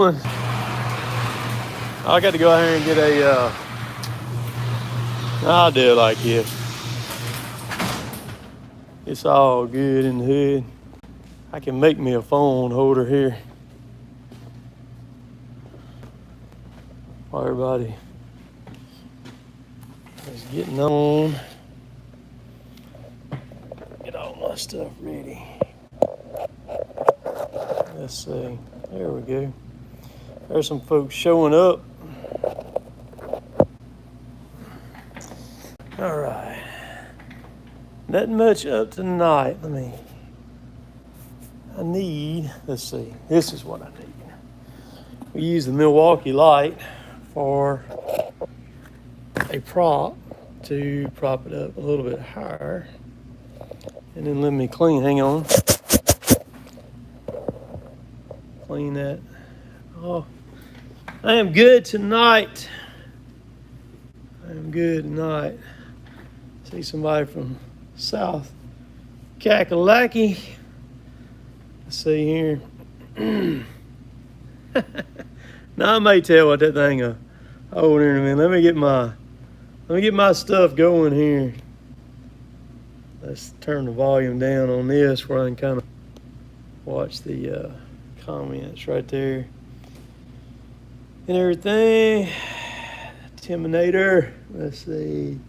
I got to go out here and get I'll do it like this. It's all good in the hood. I can make me a phone holder here. While everybody is getting on. Get all my stuff ready. Let's see. There we go. There's some folks showing up. All right. Nothing much up tonight. Let's see. This is what I need. We use the Milwaukee light for a prop to prop it up a little bit higher. And then let me hang on. Clean that. Oh, I am good tonight. See somebody from South Kakalaki. Let's see here. Now I may tell what that thing hold here in a minute. Let me get my stuff going here. Let's turn the volume down on this where I can kind of watch the comments right there and everything. Timinator. Let's see.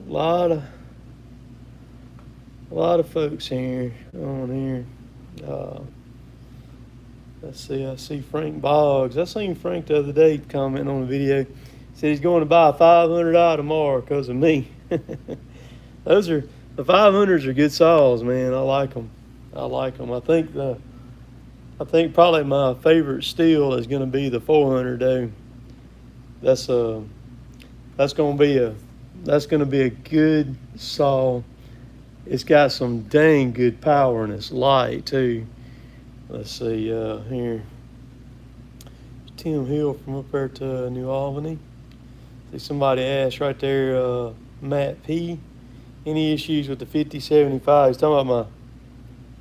A lot of folks here on here. Let's see. I see Frank Boggs. I seen Frank the other day commenting on the video. Said he's going to buy a 500i tomorrow because of me. The 500s are good saws, man. I like them. I think probably my favorite steel is going to be the 400 though. That's going to be a good saw. It's got some dang good power and it's light too. Let's see here. Tim Hill from up there to New Albany. See somebody asked right there, Matt P. Any issues with the 5075? He's talking about my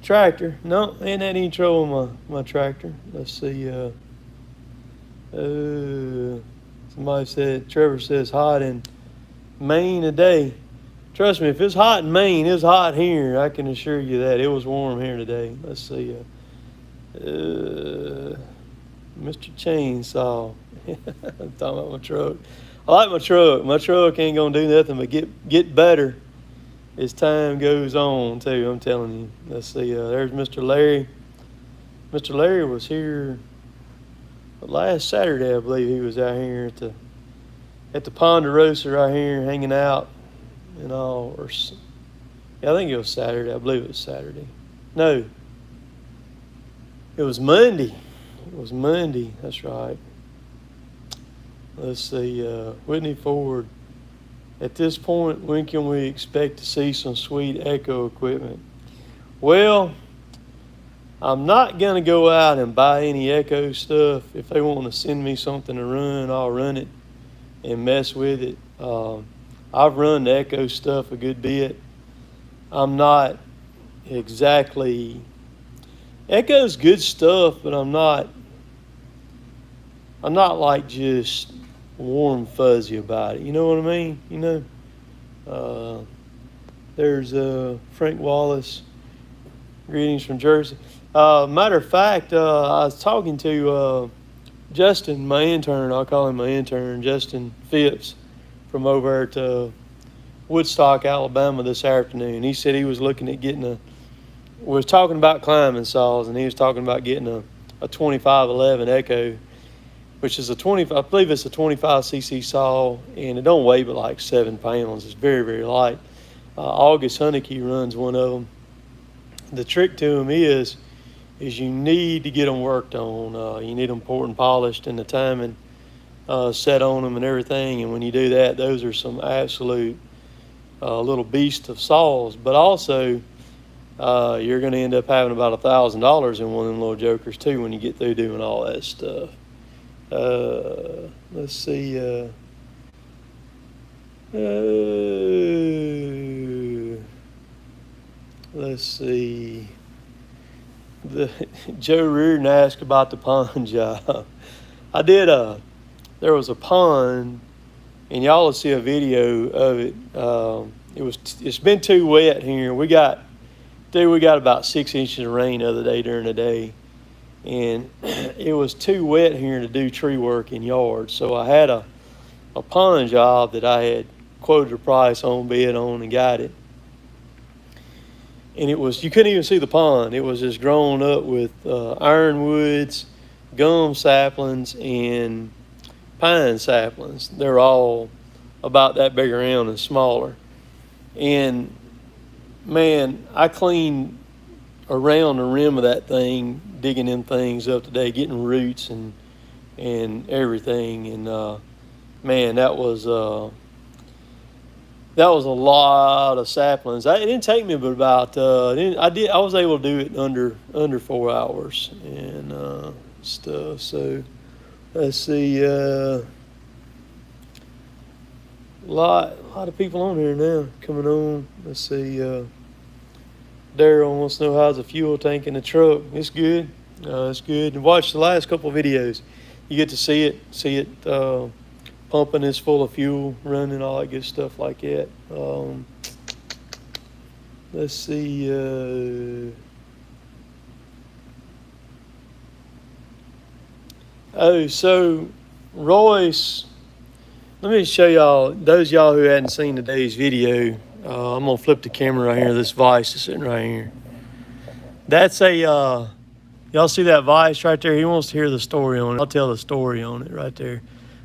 tractor. No, ain't had any trouble with my tractor. Let's see. Somebody said, Trevor says hot in Maine today. Trust me, if it's hot in Maine, it's hot here. I can assure you that. It was warm here today. Let's see. Mr. Chainsaw. I'm talking about my truck. I like my truck. My truck ain't going to do nothing but get better as time goes on, too. I'm telling you. Let's see. There's Mr. Larry. Mr. Larry was here last Saturday, I believe. He was out here at the Ponderosa right here hanging out and all. I think it was Saturday. I believe it was Saturday. No. It was Monday. That's right. Let's see. Whitney Ford. At this point, when can we expect to see some sweet Echo equipment? Well, I'm not going to go out and buy any Echo stuff. If they want to send me something to run, I'll run it and mess with it. I've run the Echo stuff a good bit. I'm not exactly... Echo's good stuff, but I'm not like just warm fuzzy about it. You know what I mean? You know? There's Frank Wallace. Greetings from Jersey. Matter of fact, I was talking to Justin, my intern. I'll call him my intern, Justin Phipps, from over at Woodstock, Alabama this afternoon. He said he was looking at was talking about climbing saws, and he was talking about getting a 2511 Echo, which is I believe it's a 25cc saw, and it don't weigh but like 7 pounds. It's very, very light. August Honeyke runs one of them. The trick to them is you need to get them worked on. You need them poured and polished and the timing set on them and everything. And when you do that, those are some absolute little beast of saws. But also, you're going to end up having about $1,000 in one of them little jokers too when you get through doing all that stuff. Let's see. Let's see. the Joe Reardon asked about the pond job. I did there was a pond, and y'all will see a video of it. It's been too wet here. We got about 6 inches of rain the other day during the day, and it was too wet here to do tree work in yards. So I had a pond job that I had quoted a price on, bid on, and got it. And you couldn't even see the pond. It was just grown up with ironwoods, gum saplings, and pine saplings. They're all about that big around and smaller. And man, I cleaned around the rim of that thing, digging them things up today, getting roots and everything. And man, that was a lot of saplings. It didn't take me but about I was able to do it in under 4 hours and stuff. So let's see, a lot of people on here now coming on. Let's see, Daryl wants to know how's the fuel tank in the truck. It's good. It's good. And watch the last couple of videos. You get to see it pumping is full of fuel, running, all that good stuff like that. Let's see. So Royce, let me show y'all, those of y'all who hadn't seen today's video, I'm going to flip the camera right here. This vise is sitting right here. That's y'all see that vise right there? He wants to hear the story on it. I'll tell the story on it right there.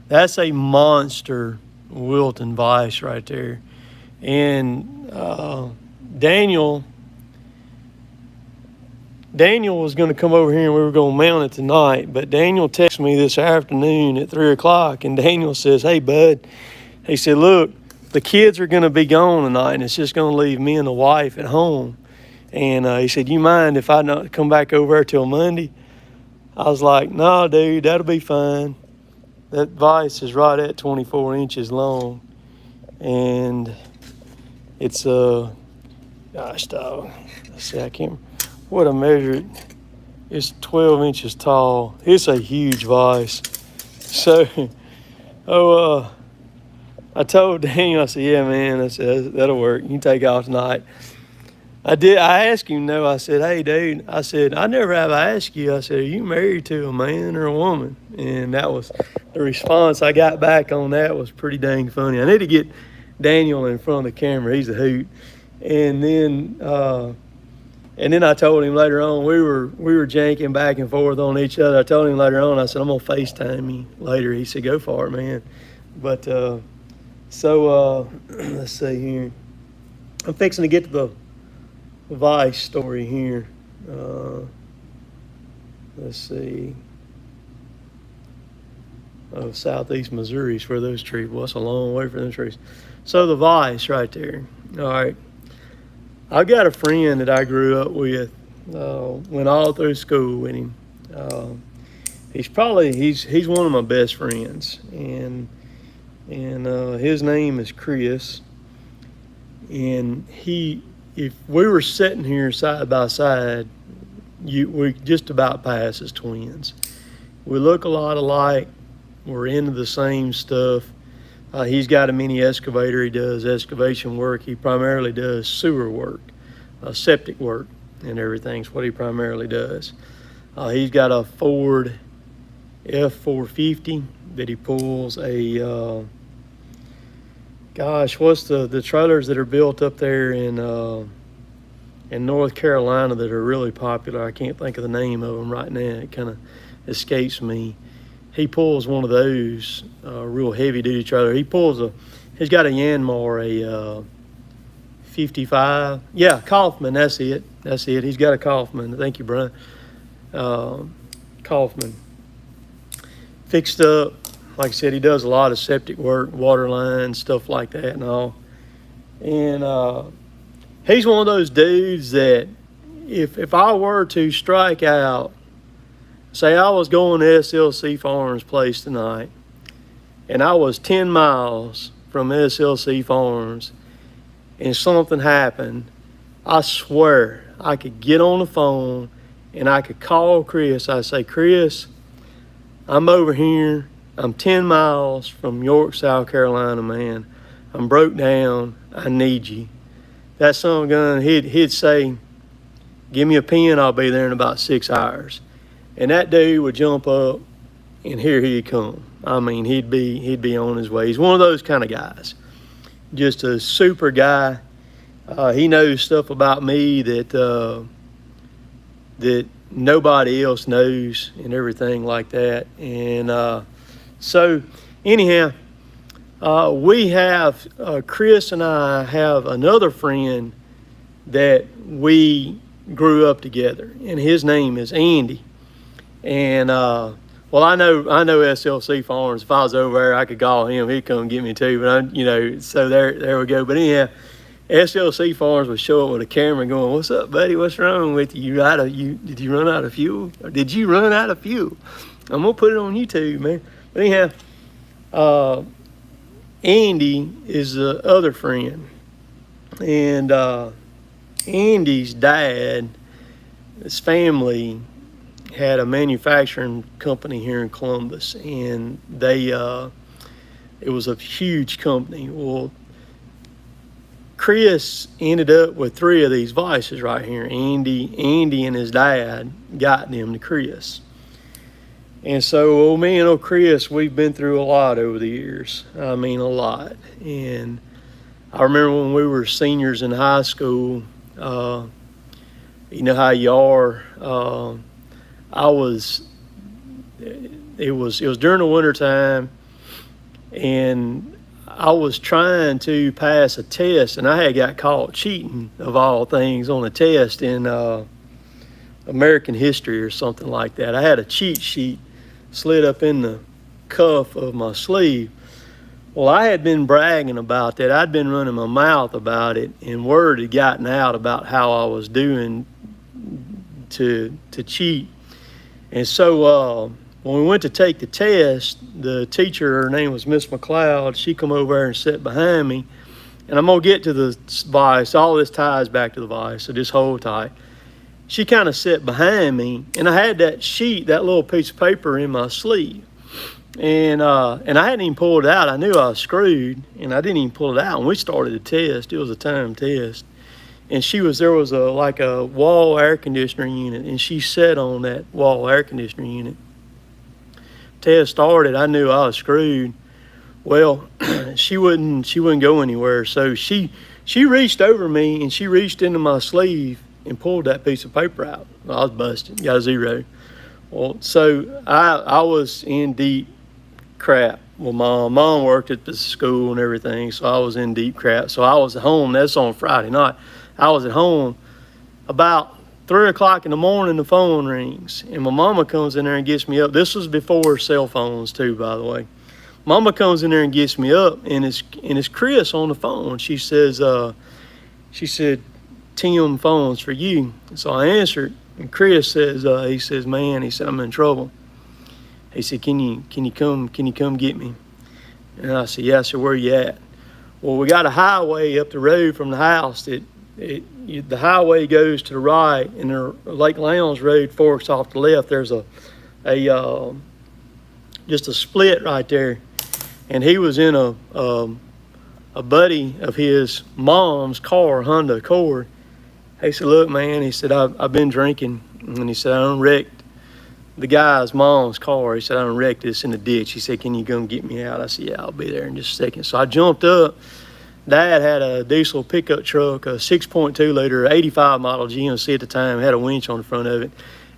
That's a monster Wilton vise right there. And Daniel was going to come over here and we were going to mount it tonight. But Daniel texted me this afternoon at 3 o'clock. And Daniel says, hey, bud. He said, look, the kids are going to be gone tonight. And it's just going to leave me and the wife at home. And he said, you mind if I not come back over there till Monday? I was like, no, dude, that'll be fine. That vise is right at 24 inches long. And it's, gosh, dog. Let's see, I can't, what I measured. It's 12 inches tall. It's a huge vise. So, I told Daniel, I said, yeah, man, I said, that'll work. You can take off tonight. I asked him, I said, hey, dude, I said, I never have asked you. I said, are you married to a man or a woman? And that was the response I got back on that was pretty dang funny. I need to get Daniel in front of the camera. He's a hoot. And then I told him later on, we were janking back and forth on each other. I told him later on, I said, I'm going to FaceTime you later. He said, go for it, man. But let's see here. I'm fixing to get to the Vice story here. Let's see. Oh, southeast Missouri is where those trees. Well, that's a long way from those trees. So the Vice right there. All right. I've got a friend that I grew up with. Went all through school with him. He's one of my best friends, and his name is Chris. And if we were sitting here side by side, we just about pass as twins. We look a lot alike. We're into the same stuff. He's got a mini excavator. He does excavation work. He primarily does sewer work, septic work, and everything's what he primarily does. He's got a Ford F450 that he pulls what's the trailers that are built up there in North Carolina that are really popular? I can't think of the name of them right now. It kind of escapes me. He pulls one of those real heavy duty trailer. He's got a Yanmar, a 55. Yeah, Kaufman. That's it. He's got a Kaufman. Thank you, Brian. Kaufman. Fixed up. Like I said, he does a lot of septic work, water lines, stuff like that and all. And he's one of those dudes that if I were to strike out, say I was going to SLC Farms place tonight, and I was 10 miles from SLC Farms, and something happened, I swear I could get on the phone and I could call Chris. I'd say, Chris, I'm over here. I'm 10 miles from York, South Carolina, man. I'm broke down. I need you. That son of a gun, he'd say, give me a pen, I'll be there in about 6 hours. And that dude would jump up, and here he'd come. I mean, he'd be on his way. He's one of those kind of guys. Just a super guy. He knows stuff about me that nobody else knows and everything like that. And so anyhow, we have, Chris and I have another friend that we grew up together, and his name is Andy. And well, I know SLC Farms. If I was over there, I could call him. He'd come get me too. But so there we go. But anyhow, SLC Farms would show up with a camera going, "What's up, buddy? What's wrong with you? Did you run out of fuel? Or did you run out of fuel?" I'm gonna put it on YouTube, man. But anyhow, Andy is the other friend, and Andy's dad, his family had a manufacturing company here in Columbus, and it was a huge company. Well, Chris ended up with 3 of these vices right here. Andy and his dad got them to Chris. And so me and old Chris, we've been through a lot over the years. I mean, a lot. And I remember when we were seniors in high school, you know how you are. It was during the winter time, and I was trying to pass a test, and I had got caught cheating, of all things, on a test in American history or something like that. I had a cheat sheet slid up in the cuff of my sleeve. Well, I had been bragging about that. I'd been running my mouth about it, and word had gotten out about how I was doing to cheat. And so when we went to take the test, the teacher, her name was Miss McLeod, she come over there and sat behind me. And I'm going to get to the vice. All this ties back to the vice, so just hold tight. She kind of sat behind me, and I had that sheet, that little piece of paper in my sleeve. And I hadn't even pulled it out. I knew I was screwed, and I didn't even pull it out. And we started the test. It was a time test. And there was like a wall air conditioner unit, and she sat on that wall air conditioner unit. Test started, I knew I was screwed. Well, she wouldn't go anywhere. So she reached over me, and she reached into my sleeve and pulled that piece of paper out. I was busted, got a 0. Well, so I was in deep crap. Well, my mom worked at the school and everything, so I was in deep crap. So I was at home. That's on Friday night. I was at home. About 3 o'clock in the morning, the phone rings, and my mama comes in there and gets me up. This was before cell phones too, by the way. Mama comes in there and gets me up, and it's Chris on the phone. She said, "Tim, phone's for you." So I answered, and Chris says, "Man," he said, "I'm in trouble." He said, "Can you come get me?" And I said, "Yeah." I said, "Where you at?" Well, we got a highway up the road from the house. The highway goes to the right, and the Lake Lowndes Road forks off to the left. There's just a split right there, and he was in a buddy of his mom's car, Honda Accord. He said, "Look, man," he said, I've been drinking," and he said, "I done wrecked the guy's mom's car." He said, "I done wrecked this in the ditch." He said, "Can you come get me out?" I said, "Yeah, I'll be there in just a second." So I jumped up. Dad had a diesel pickup truck, a 6.2 liter, 85 model GMC at the time, had a winch on the front of it,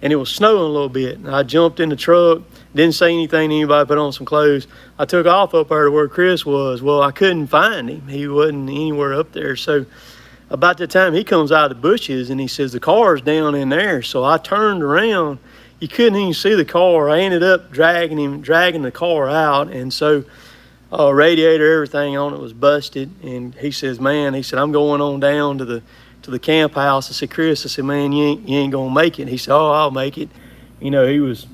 and it was snowing a little bit. And I jumped in the truck, didn't say anything to anybody, put on some clothes. I took off up there to where Chris was. Well, I couldn't find him. He wasn't anywhere up there. So about the time he comes out of the bushes, and he says, "The car's down in there." So I turned around. You couldn't even see the car. I ended up dragging the car out, and so radiator, everything on it was busted. And he says, "Man," he said, "I'm going on down to the camp house." I said, "Chris," I said, "Man, you ain't gonna make it." He said, "Oh, I'll make it." He was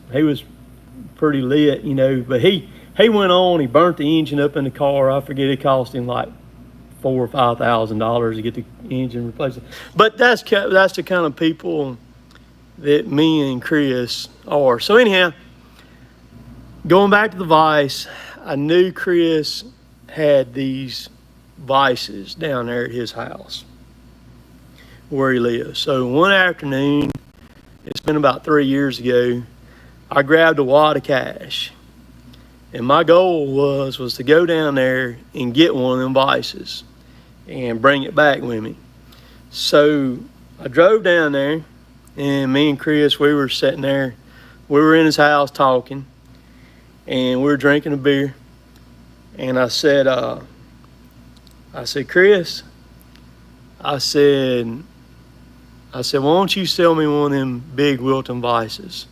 pretty lit, but he went on, he burnt the engine up in the car. I forget, it cost him like $4,000 or $5,000 to get the engine replaced. But that's the kind of people that me and Chris are. So anyhow, going back to the vice, I knew Chris had these vices down there at his house where he lives. So one afternoon, it's been about 3 years ago, I grabbed a wad of cash. And my goal was to go down there and get one of them vices and bring it back with me. So I drove down there, and me and Chris, we were sitting there. We were in his house talking, and we were drinking a beer. And I said, Chris, I said, why don't you sell me one of them big Wilton vices?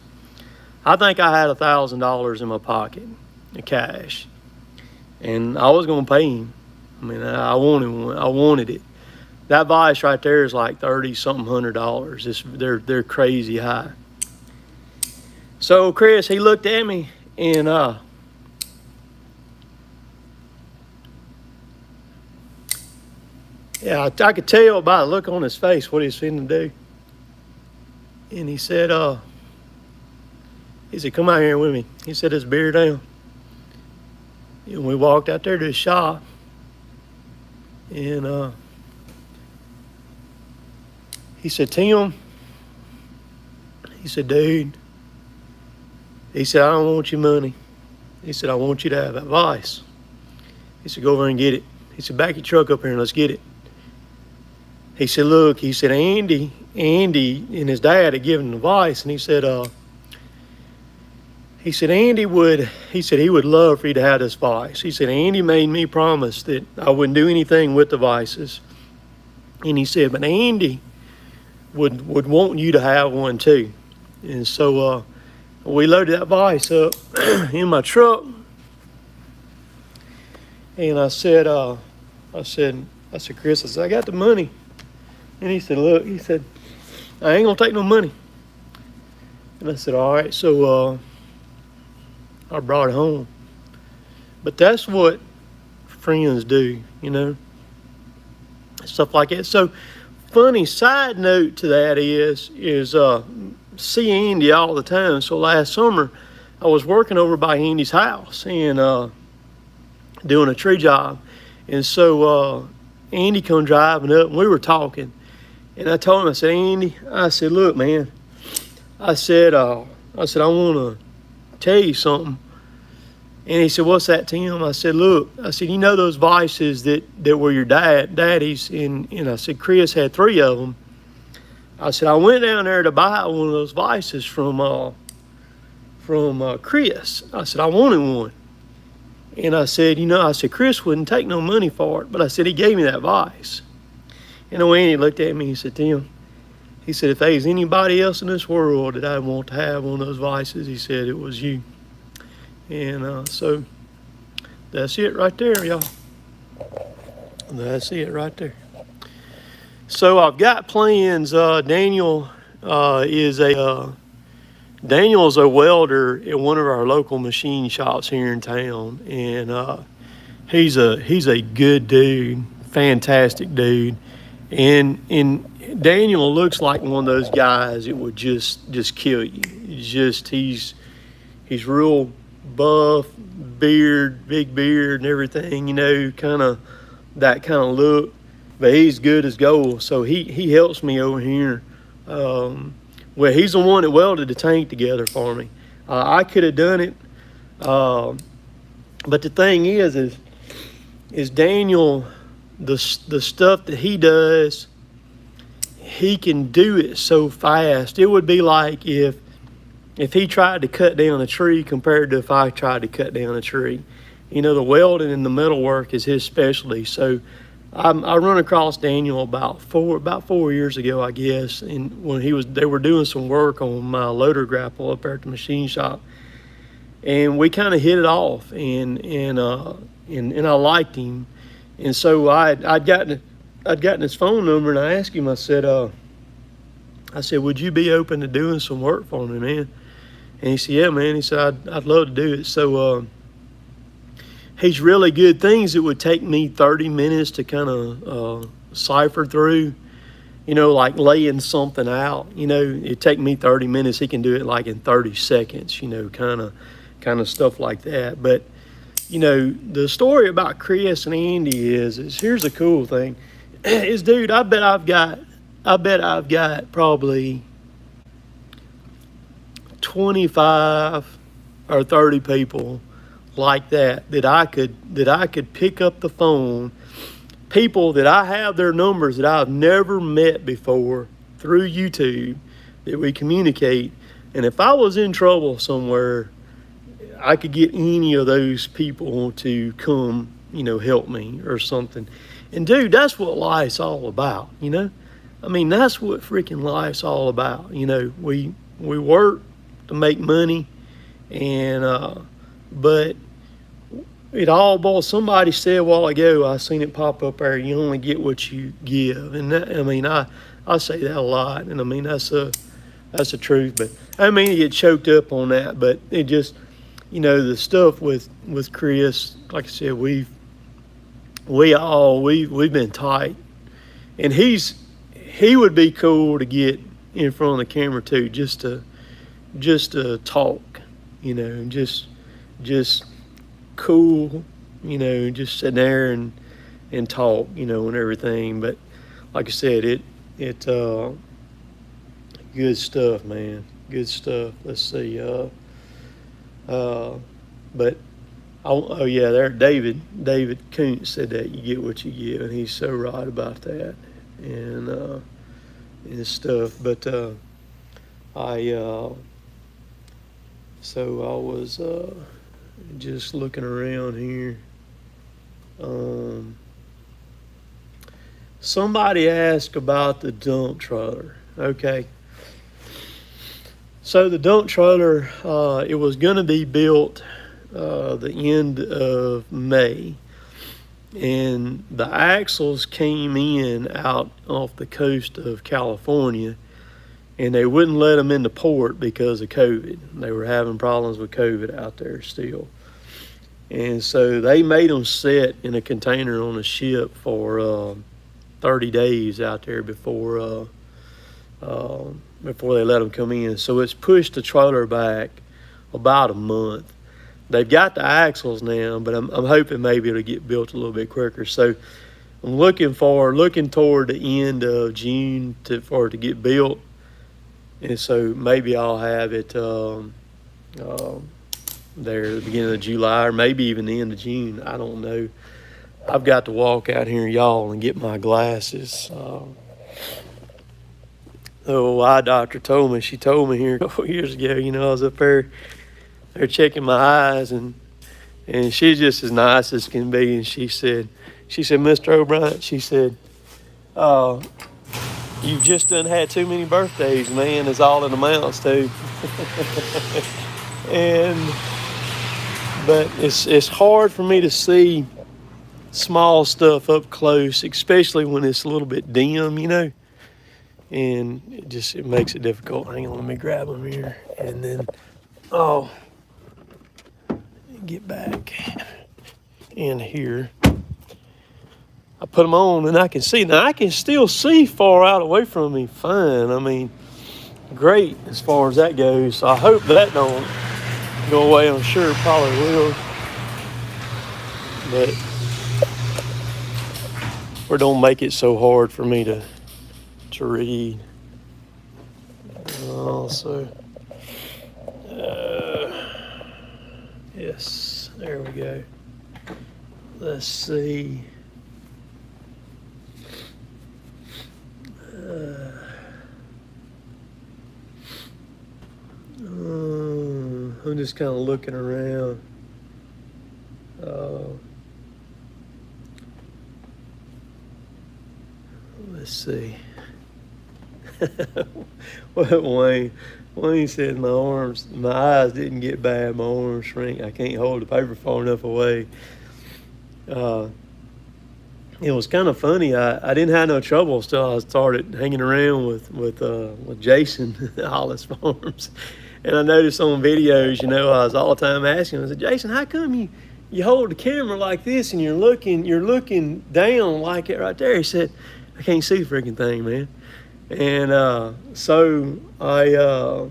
I think I had $1,000 in my pocket, in cash, and I was gonna pay him. I mean, I wanted one. I wanted it. That vice right there is like $30-something $100. They're crazy high. So Chris, he looked at me, and yeah, I could tell by the look on his face what he's finna do. And he said, come out here with me. He said, "This beer down." And we walked out there to the shop, and he said, "Tim," he said, "dude," he said, "I don't want your money." He said, "I want you to have that vice." He said, "Go over and get it." He said, "Back your truck up here and let's get it." He said, "Look," he said, Andy and his dad had given him the vice, and he said, he said he would love for you to have this vice. He said, "Andy made me promise that I wouldn't do anything with the vices." And he said, "But Andy would want you to have one too." And so we loaded that vice up in my truck. And I said, "Chris," I said, "I got the money." And he said, "Look," he said, "I ain't gonna take no money." And I said, "All right." So I brought it home. But that's what friends do, you know, stuff like that. So funny side note to that is see Andy all the time. So last summer I was working over by Andy's house and doing a tree job. And so Andy come driving up and we were talking. And I told him, I said, "Andy," I said, "Look, man," I said, I want to tell you something. And he said, "What's that, Tim?" I said, "Look," I said, "you know those vices that were your daddy's?" And I said, "Chris had 3 of them." I said, "I went down there to buy one of those vices from Chris." I said, "I wanted one." And I said, "Chris wouldn't take no money for it, but," I said, "he gave me that vice." And Andy looked at me and he said, "Tim," he said, "if there's anybody else in this world that I want to have one of those vices," he said, "it was you." And so that's it right there, y'all. That's it right there. So I've got plans. Daniel's a welder at one of our local machine shops here in town, and he's a good dude, fantastic dude, and Daniel looks like one of those guys that would just kill you. He's real buff, big beard and everything, you know, kind of that kind of look, but he's good as gold. So he helps me over here. Well, he's the one that welded the tank together for me. I could have done it, but the thing is Daniel, the stuff that he does, he can do it so fast. It would be like if he tried to cut down a tree compared to if I tried to cut down a tree. You know, the welding and the metal work is his specialty. So I run across Daniel about 4 years ago, I guess, and when they were doing some work on my loader grapple up there at the machine shop, and we kind of hit it off, and I liked him, and so I'd gotten his phone number, and I asked him. I said, "Would you be open to doing some work for me, man?" And he said, "Yeah, man." He said, I'd love to do it. So he's really good. Things that would take me 30 minutes to kind of cipher through, like laying something out. It'd take me 30 minutes. He can do it like in 30 seconds, kind of stuff like that. But, the story about Chris and Andy is here's the cool thing is, dude, I bet I've got probably 25 or 30 people like that I could pick up the phone, people that I have their numbers that I've never met before through YouTube, that we communicate. And if I was in trouble somewhere, I could get any of those people to come, help me or something. And dude, that's what life's all about, I mean, that's what freaking life's all about. We work to make money, and but it all boils. Somebody said a while ago, I seen it pop up there, you only get what you give. And that, I say that a lot, and I mean that's the truth. But I mean to get choked up on that, but it just, the stuff with Chris, like I said, we've been tight, and he would be cool to get in front of the camera too, just to talk, and just cool, just sit there and talk, and everything. But like I said, it good stuff, man, good stuff. Let's see, but oh yeah, there David Koontz said that you get what you give, and he's so right about that, and stuff. But so I was just looking around here. Somebody asked about the dump trailer. Okay. So the dump trailer, it was going to be built the end of May, and the axles came in out off the coast of California, and they wouldn't let them into port because of COVID. They were having problems with COVID out there still. And so they made them sit in a container on a ship for 30 days out there before they let them come in. So it's pushed the trailer back about a month. They've got the axles now, but I'm hoping maybe it'll get built a little bit quicker. So I'm looking toward the end of June for it to get built. And so maybe I'll have it there at the beginning of July, or maybe even the end of June. I don't know. I've got to walk out here, y'all, and get my glasses. The eye doctor told me, she told me here a couple years ago, I was up there checking my eyes, and she's just as nice as can be. And she said, Mr. O'Brien, she said, you've just done had too many birthdays, man, is all it amounts to. But it's hard for me to see small stuff up close, especially when it's a little bit dim, and it makes it difficult. Hang on, let me grab them here, and then get back in here. I put them on and I can see. Now I can still see far out away from me fine. I mean, great as far as that goes. So I hope that don't go away. I'm sure it probably will. But or don't make it so hard for me to read. Also, yes, there we go. Let's see. I'm just kind of looking around. Let's see. What Wayne said my eyes didn't get bad, my arms shrink. I can't hold the paper far enough away. It was kind of funny. I didn't have no trouble until I started hanging around with Jason at Hollis Farms. And I noticed on videos, I was all the time asking him, I said, Jason, how come you hold the camera like this and you're looking down like it right there? He said, I can't see the freaking thing, man. And so I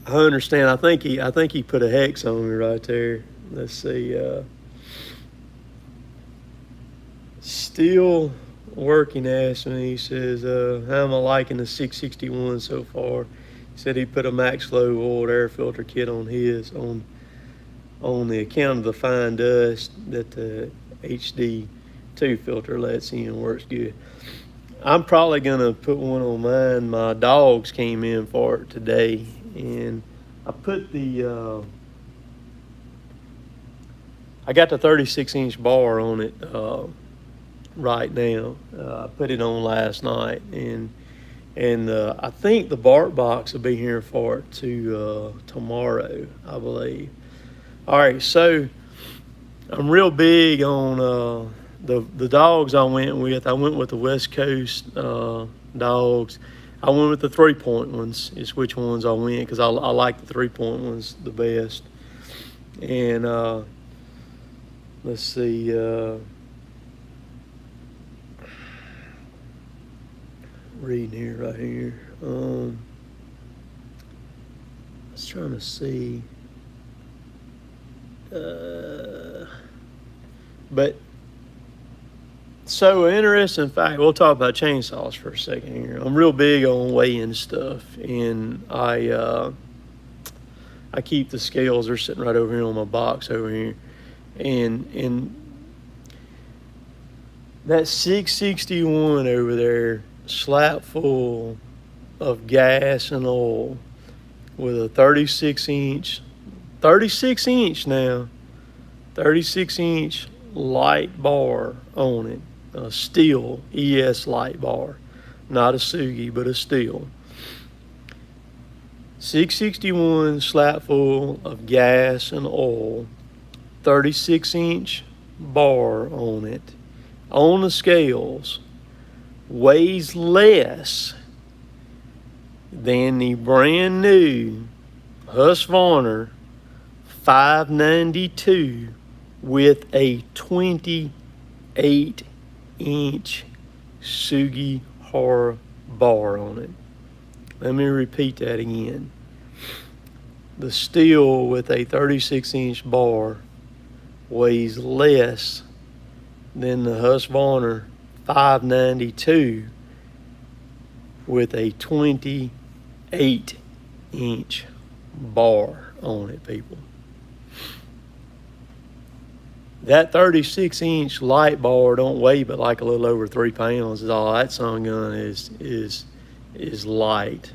understand. I think he put a hex on me right there. Let's see. Still working, asked me. He says, "How am I liking the 661 so far?" He said he put a Max Flow oiled air filter kit on his on the account of the fine dust that the HD2 filter lets in. Works good. I'm probably gonna put one on mine. My dogs came in for it today, and I put I got the 36-inch bar on it right now. I put it on last night, and I think the bark box will be here for it tomorrow, I believe. All right, so I'm real big on the dogs I went with. I went with the West Coast dogs. I went with the 3-point ones. Is which ones I went, because I like the 3-point ones the best. And let's see. Reading here, right here. I was trying to see. But so interesting fact. We'll talk about chainsaws for a second here. I'm real big on weighing stuff, and I keep the scales. They're sitting right over here on my box over here, and that 661 over there, slap full of gas and oil, with a 36-inch now, 36-inch light bar on it, a steel ES light bar, not a Sugi, but a steel. 661 slap full of gas and oil, 36-inch bar on it, on the scales, weighs less than the brand new Husqvarna 592 with a 28-inch Sugi Horror bar on it. Let me repeat that again. The steel with a 36-inch bar weighs less than the Husqvarna 592 with a 28-inch bar on it, people. That 36-inch light bar don't weigh but like a little over 3 pounds. Is all that sun gun is light.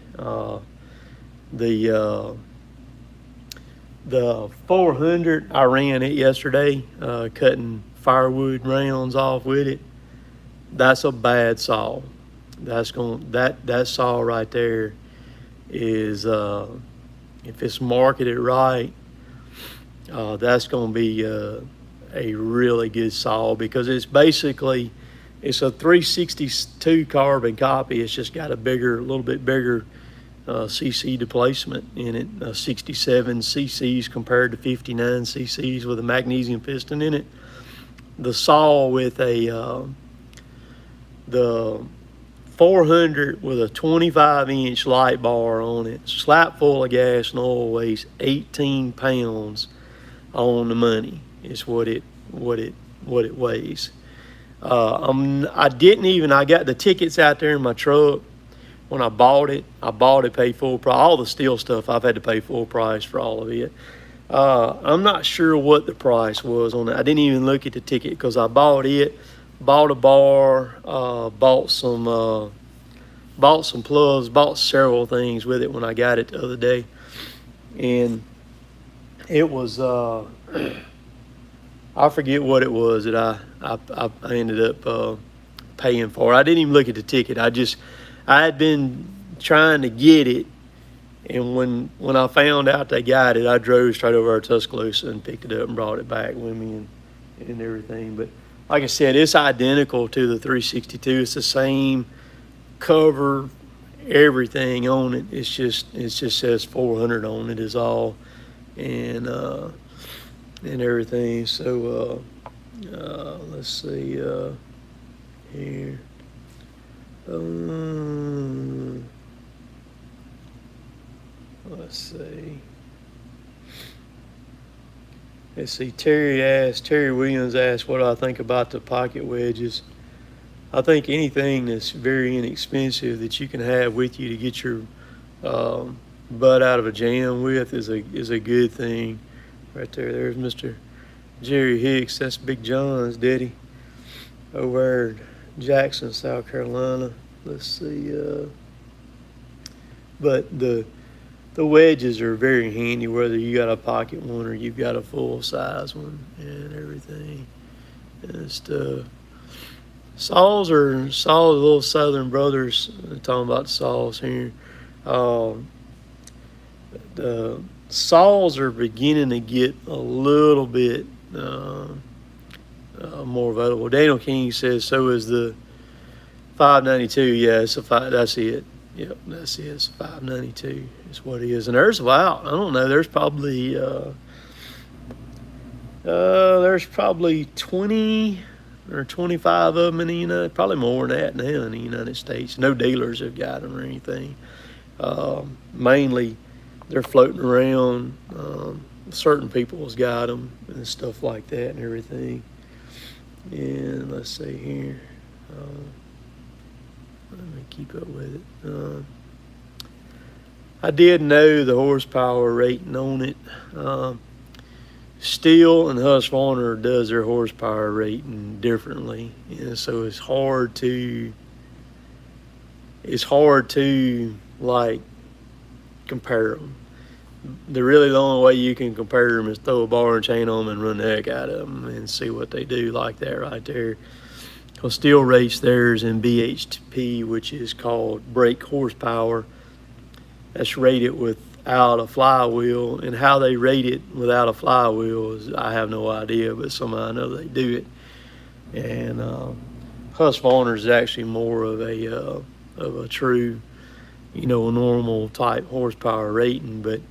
The 400, I ran it yesterday, cutting firewood rounds off with it. That's a bad saw. That saw right there is if it's marketed right, that's going to be a really good saw, because it's basically, it's a 362 carbon copy. It's just got a little bit bigger cc displacement in it, 67 cc's compared to 59 cc's with a magnesium piston in it. The saw with the 400 with a 25-inch light bar on it, slap full of gas and oil, weighs 18 pounds on the money. Is what it weighs. I got the tickets out there in my truck. When I bought it, paid full price. All the steel stuff, I've had to pay full price for all of it. I'm not sure what the price was on it. I didn't even look at the ticket, because I bought it, bought a bar, bought some plugs, bought several things with it when I got it the other day. And it was, I forget what it was that I ended up paying for. I didn't even look at the ticket. I had been trying to get it, and when I found out they got it, I drove straight over to Tuscaloosa and picked it up and brought it back with me and everything. But like I said, it's identical to the 362. It's the same cover, everything on it. It just says 400 on it is all, and everything. So let's see here. Let's see. Terry Williams asked what I think about the pocket wedges. I think anything that's very inexpensive that you can have with you to get your butt out of a jam with is a good thing. Right there. There's Mr. Jerry Hicks. That's Big John's daddy over in Jackson, South Carolina. Let's see. But the wedges are very handy, whether you got a pocket one or you've got a full size one and everything and stuff. Saws, little Southern brothers. Talking about saws here. The saws are beginning to get a little bit more available. Daniel King says so is the 592. Yeah, that's it. Yep, that's it. It's 592 is what it is. And there's about, I don't know, there's probably 20 or 25 of them in the United, probably more than that now in the United States. No dealers have got them or anything. Mainly they're floating around. Certain people has got them and stuff like that and everything. And let's see here. Let me keep up with it. I did know the horsepower rating on it. Stihl and Husqvarna does their horsepower rating differently, and so it's hard to like compare them. The only way you can compare them is throw a bar and chain on them and run the heck out of them and see what they do like that right there. Because Stihl rates theirs in BHP, which is called brake horsepower. That's rated without a flywheel, and how they rate it without a flywheel is I have no idea, but somehow I know they do it. And Husqvarna is actually more of a true, normal type horsepower rating, but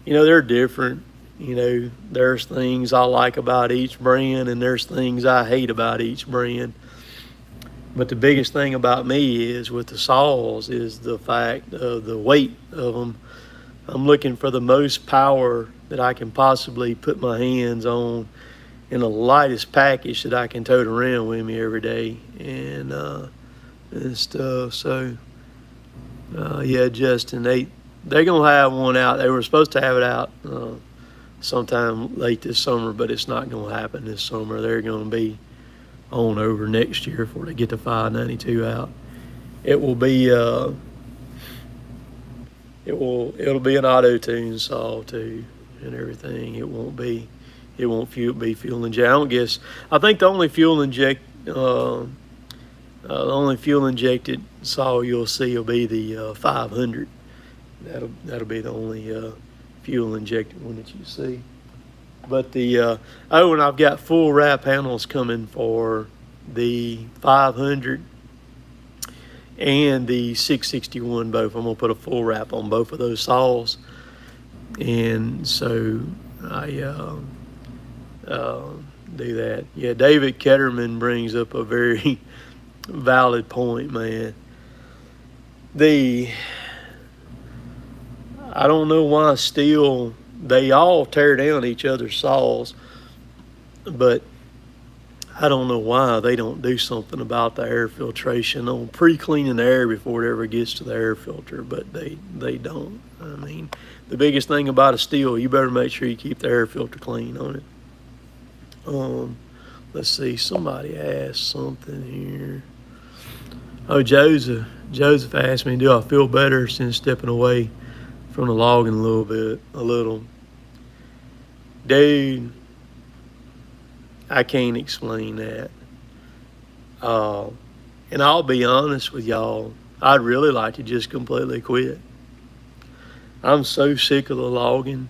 they're different. There's things I like about each brand, and there's things I hate about each brand. But the biggest thing about me is with the saws is the fact of the weight of them. I'm looking for the most power that I can possibly put my hands on in the lightest package that I can tote around with me every day and stuff. So, yeah, Justin, they're going to have one out. They were supposed to have it out sometime late this summer, but it's not going to happen this summer. They're going to be on over next year before they get the 592 out. It will be it'll be an auto-tune saw too and everything. It won't be fuel injected. I think the only fuel injected saw you'll see will be the 500. That'll be the only fuel injected one that you see. But and I've got full wrap handles coming for the 500 and the 661 both. I'm going to put a full wrap on both of those saws. And so I do that. Yeah, David Ketterman brings up a very valid point, man. I don't know why Stihl, they all tear down each other's saws, but I don't know why they don't do something about the air filtration on pre-cleaning the air before it ever gets to the air filter, but they don't. I mean, the biggest thing about a Stihl, you better make sure you keep the air filter clean on it. Let's see, somebody asked something here. Oh, Joseph asked me, do I feel better since stepping away from the logging a little? Dude, I can't explain that. And I'll be honest with y'all, I'd really like to just completely quit. I'm so sick of the logging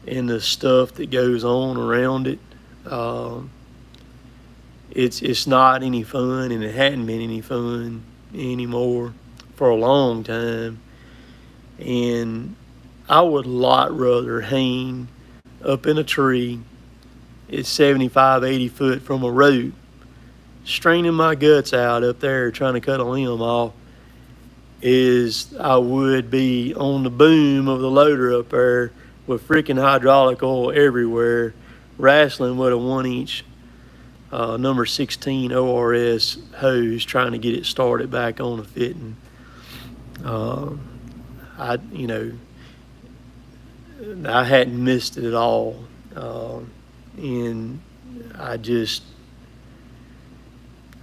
and the stuff that goes on around it. It's not any fun, and it hadn't been any fun anymore for a long time. And I would a lot rather hang up in a tree at 75, 80 foot from a road straining my guts out up there trying to cut a limb off is I would be on the boom of the loader up there with freaking hydraulic oil everywhere, wrestling with a 1-inch number 16 ORS hose trying to get it started back on the fitting. I hadn't missed it at all. And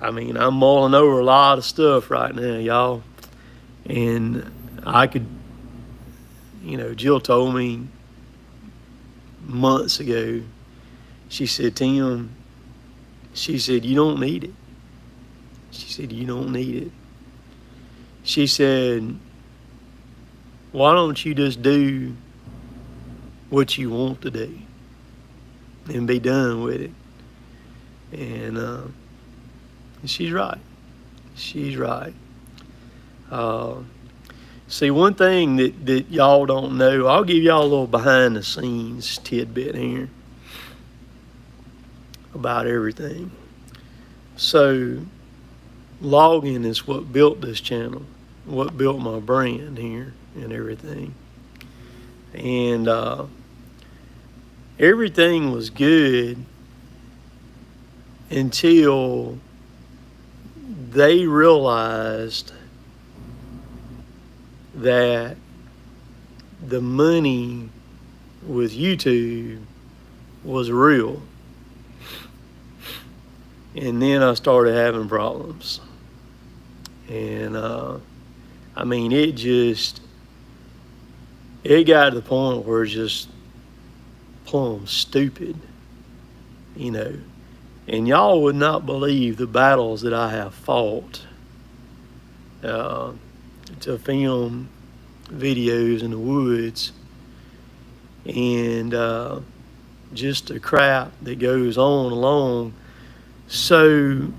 I'm mulling over a lot of stuff right now, y'all. And I could, Jill told me months ago, she said, Tim, she said, you don't need it. She said, you don't need it. She said, why don't you just do what you want to do and be done with it? And she's right. She's right. See, one thing that y'all don't know, I'll give y'all a little behind the scenes tidbit here about everything. So, logging is what built this channel, what built my brand here and everything. And everything was good until they realized that the money with YouTube was real. And then I started having problems. And it got to the point where it's just plumb stupid, And y'all would not believe the battles that I have fought to film videos in the woods, and just the crap that goes on along. So,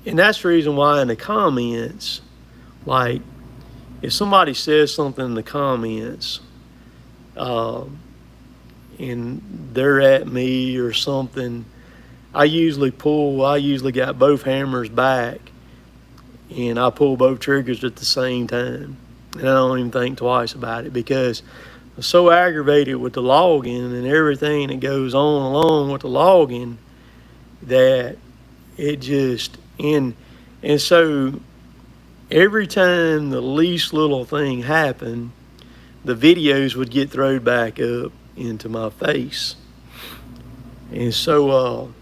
and that's the reason why in the comments, like, if somebody says something in the comments, and they're at me or something, I usually got both hammers back, and I pull both triggers at the same time. And I don't even think twice about it, because I'm so aggravated with the logging and everything that goes on along with the logging that it just, and so every time the least little thing happened, the videos would get thrown back up into my face. And so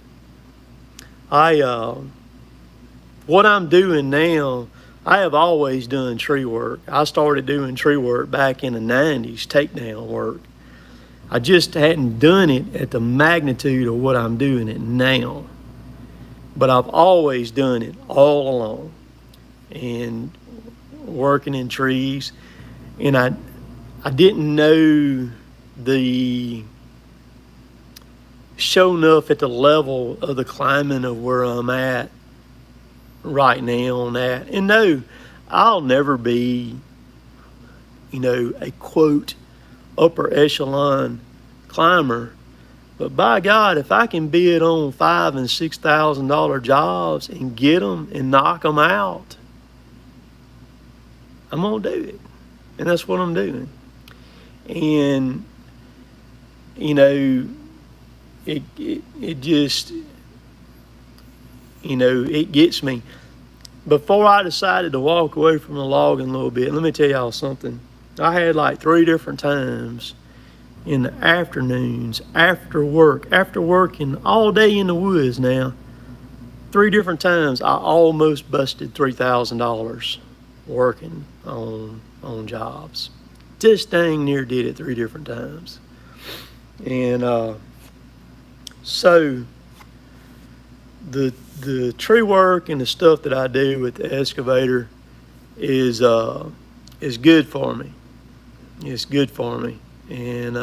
what I'm doing now, I have always done tree work. I started doing tree work back in the 90s, takedown work. I just hadn't done it at the magnitude of what I'm doing it now. But I've always done it all along, and working in trees. And I didn't know the show enough at the level of the climbing of where I'm at right now on that. And no, I'll never be, a quote upper echelon climber. But by God, if I can bid on $5,000 and $6,000 jobs and get them and knock them out, I'm gonna do it. And that's what I'm doing. And it just, it gets me. Before I decided to walk away from the logging a little bit, let me tell y'all something. I had like 3 different times in the afternoons, after working all day in the woods now, 3 different times I almost busted $3,000 working on jobs. Just dang near did it 3 different times. And so the tree work and the stuff that I do with the excavator is good for me. It's good for me. And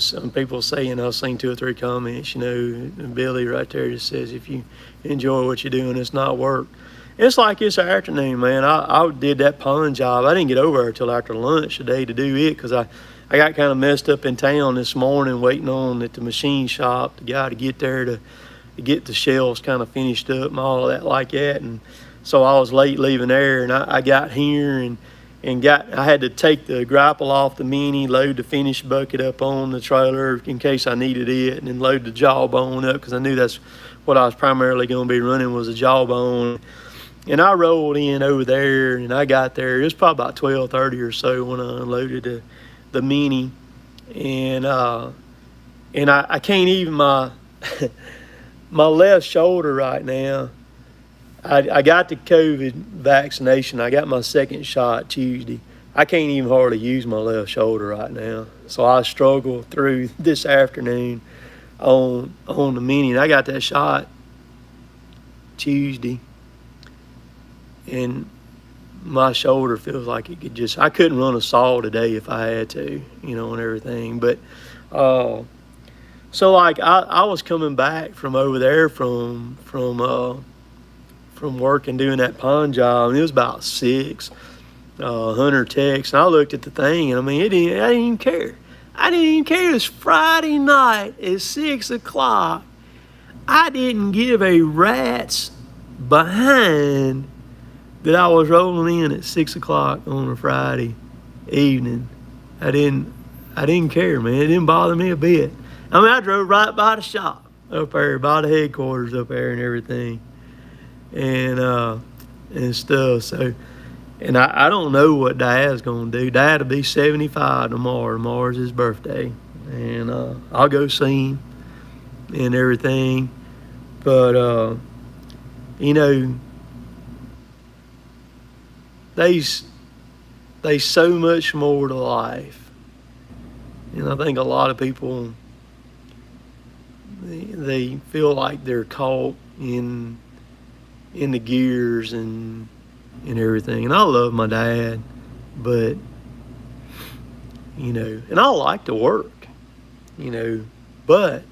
some people say, I've seen 2 or 3 comments, Billy right there just says, if you enjoy what you're doing, it's not work. It's like this afternoon, man. I did that pond job. I didn't get over there till after lunch today to do it, because I got kind of messed up in town this morning waiting on at the machine shop, the guy to get there to get the shelves kind of finished up and all of that like that. And so I was late leaving there, and I got here and I had to take the grapple off the Mini, load the finished bucket up on the trailer in case I needed it, and then load the Jawbone up because I knew that's what I was primarily going to be running was a Jawbone. And I rolled in over there, and I got there. It was probably about 12:30 or so when I unloaded the Mini, and I can't even my left shoulder right now. I got the COVID vaccination. I got my second shot Tuesday. I can't even hardly use my left shoulder right now. So I struggled through this afternoon on the Mini. And I got that shot Tuesday, and my shoulder feels like it could I couldn't run a saw today if I had to, and everything. But so like I was coming back from over there from work and doing that pond job, and it was about 6. Hunter texts, and I looked at the thing, and I didn't even care. I didn't even care. It was Friday night at 6 o'clock. I didn't give a rat's behind that I was rolling in at 6 o'clock on a Friday evening. I didn't care, man. It didn't bother me a bit. I drove right by the shop up there, by the headquarters up there and everything, and stuff. So, and I don't know what Dad's gonna do. Dad will be 75 tomorrow. Tomorrow's his birthday, and I'll go see him and everything. But there's so much more to life, and I think a lot of people they feel like they're caught in the gears and everything. And I love my dad, but and I like to work, but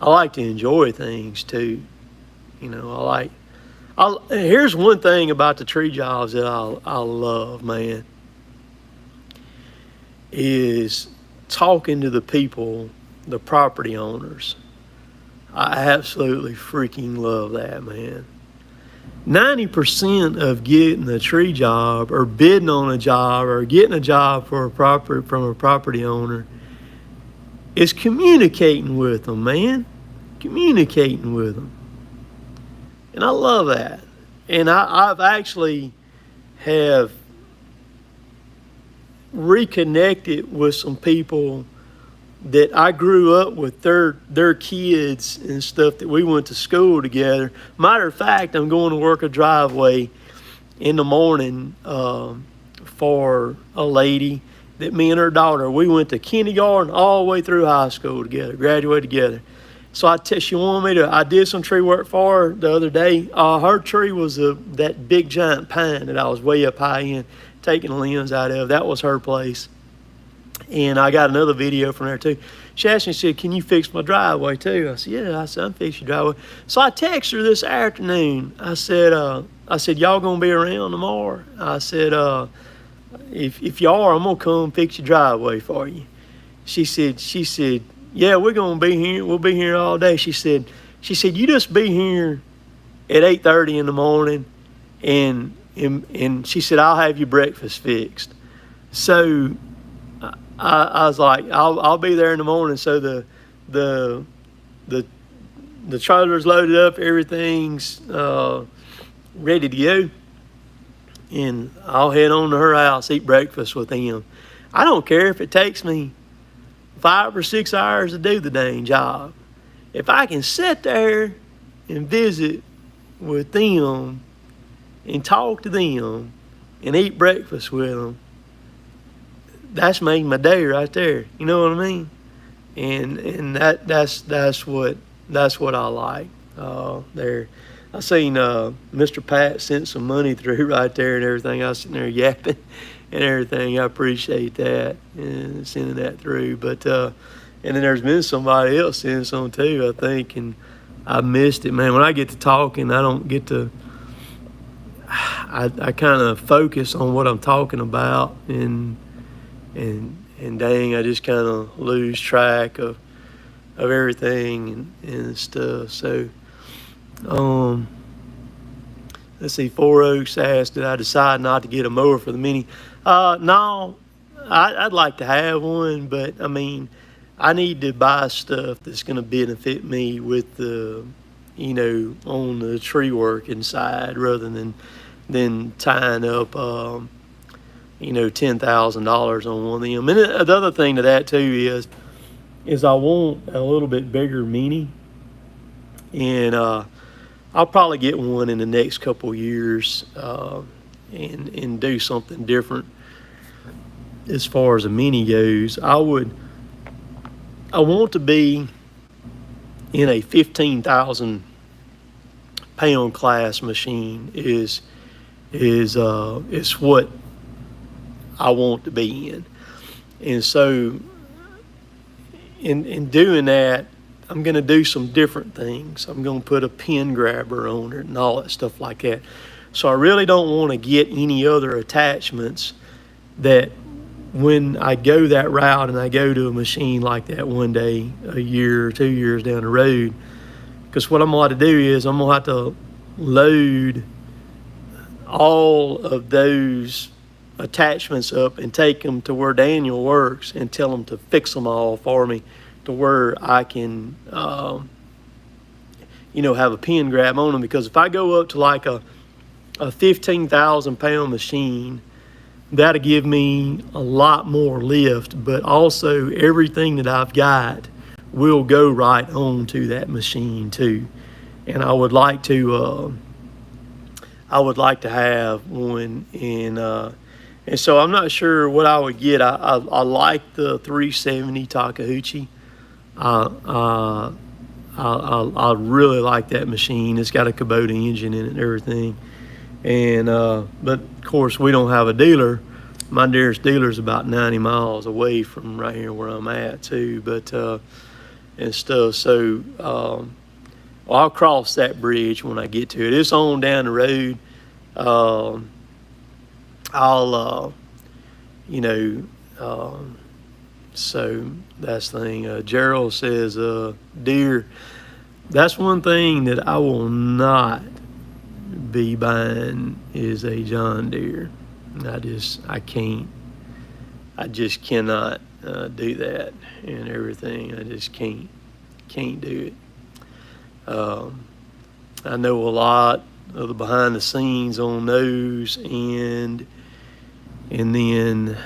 I like to enjoy things too. Here's one thing about the tree jobs that I love, man, is talking to the people, the property owners. I absolutely freaking love that, man. 90% of getting a tree job or bidding on a job or getting a job from a property owner is communicating with them, man. Communicating with them. And I love that. And I've actually have reconnected with some people that I grew up with their kids and stuff that we went to school together. Matter of fact, I'm going to work a driveway in the morning for a lady that me and her daughter, we went to kindergarten all the way through high school together, graduated together. So she wanted me I did some tree work for her the other day. Her tree was that big giant pine that I was way up high in, taking the limbs out of. That was her place. And I got another video from there too. She asked me, she said, "Can you fix my driveway too?" I said, "Yeah." I said, "I'm fixing your driveway." So I texted her this afternoon. I said, "Y'all gonna be around tomorrow?" I said, if y'all are, I'm gonna come fix your driveway for you." She said, "Yeah, we're gonna be here. We'll be here all day." She said, "You just be here at 8:30 in the morning, and she said, I'll have your breakfast fixed." So I was like, I'll be there in the morning. So the trailer's loaded up, everything's ready to go, and I'll head on to her house, eat breakfast with them. I don't care if it takes me 5 or 6 hours to do the dang job. If I can sit there and visit with them and talk to them and eat breakfast with them, that's made my day right there. You know what I mean? And that's what I like there. I seen Mr. Pat sent some money through right there and everything. I was sitting there yapping and everything. I appreciate that and sending that through. But and then there's been somebody else sending some too, I think, and I missed it, man. When I get to talking, I don't get to. I kind of focus on what I'm talking about, and dang, I just kind of lose track of of everything and stuff. So, um, let's see. Four Oaks asked, did I decide not to get a mower for the Mini? No, I'd like to have one, but I mean, I need to buy stuff that's going to benefit me with the, on the tree working side rather than tying up, $10,000 on one of them. And the other thing to that too is I want a little bit bigger Mini, and I'll probably get one in the next couple of years, and do something different as far as a Mini goes. I want to be in a 15,000 pound class machine is what I want to be in. And so in doing that, I'm going to do some different things. I'm going to put a pin grabber on it and all that stuff like that. So I really don't want to get any other attachments that when I go that route and I go to a machine like that one day, a year or 2 years down the road, because what I'm going to have to do is I'm going to have to load all of those attachments up and take them to where Daniel works and tell them to fix them all for me to where I can, have a pin grab on them. Because if I go up to like a 15,000 pound machine, that'll give me a lot more lift, but also everything that I've got will go right on to that machine too. And I would like to have one, and so I'm not sure what I would get. I like the 370 Takeuchi. I really like that machine. It's got a Kubota engine in it and everything. And but of course we don't have a dealer. My nearest dealer is about 90 miles away from right here where I'm at too. But and stuff. So I'll cross that bridge when I get to it. It's on down the road. So that's the thing. Gerald says, deer. That's one thing that I will not be buying is a John Deere. I just cannot do that and everything. I just can't do it. I know a lot of the behind the scenes on those, and then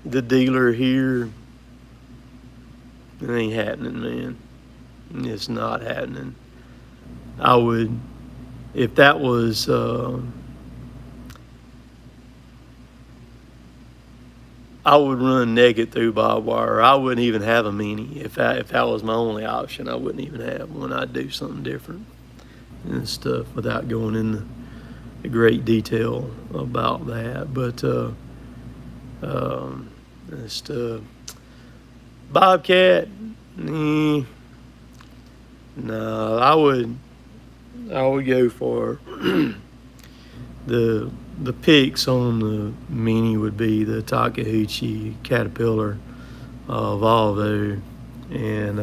the dealer here, it ain't happening, man. It's not happening. I would, if that was, I would run naked through barbed wire. I wouldn't even have a Mini. If that was my only option, I wouldn't even have one. I'd do something different and stuff without going into the great detail about that. But Bobcat, no, I would go for the picks on the Mini would be the Takeuchi Caterpillar Volvo, and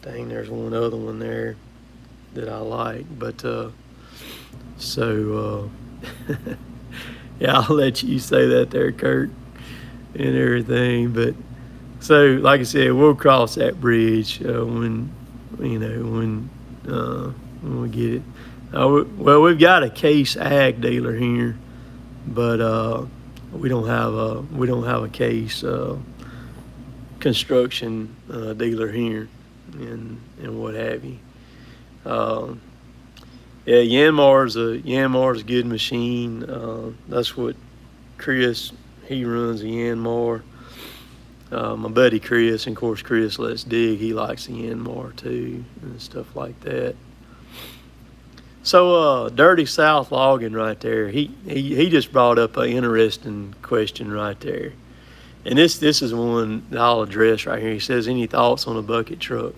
dang, there's one other one there that I like, but yeah, I'll let you say that there, Kurt, and everything. But so, like I said, we'll cross that bridge when we get it. Well, we've got a Case Ag dealer here, but we don't have a Case construction dealer here, and what have you. Yeah, Yanmar's a good machine. That's what Chris, he runs a Yanmar. My buddy Chris, and of course Chris Let's Dig, he likes the Yanmar too and stuff like that. So Dirty South Logging right there, he just brought up an interesting question right there. And this is one that I'll address right here. He says, any thoughts on a bucket truck?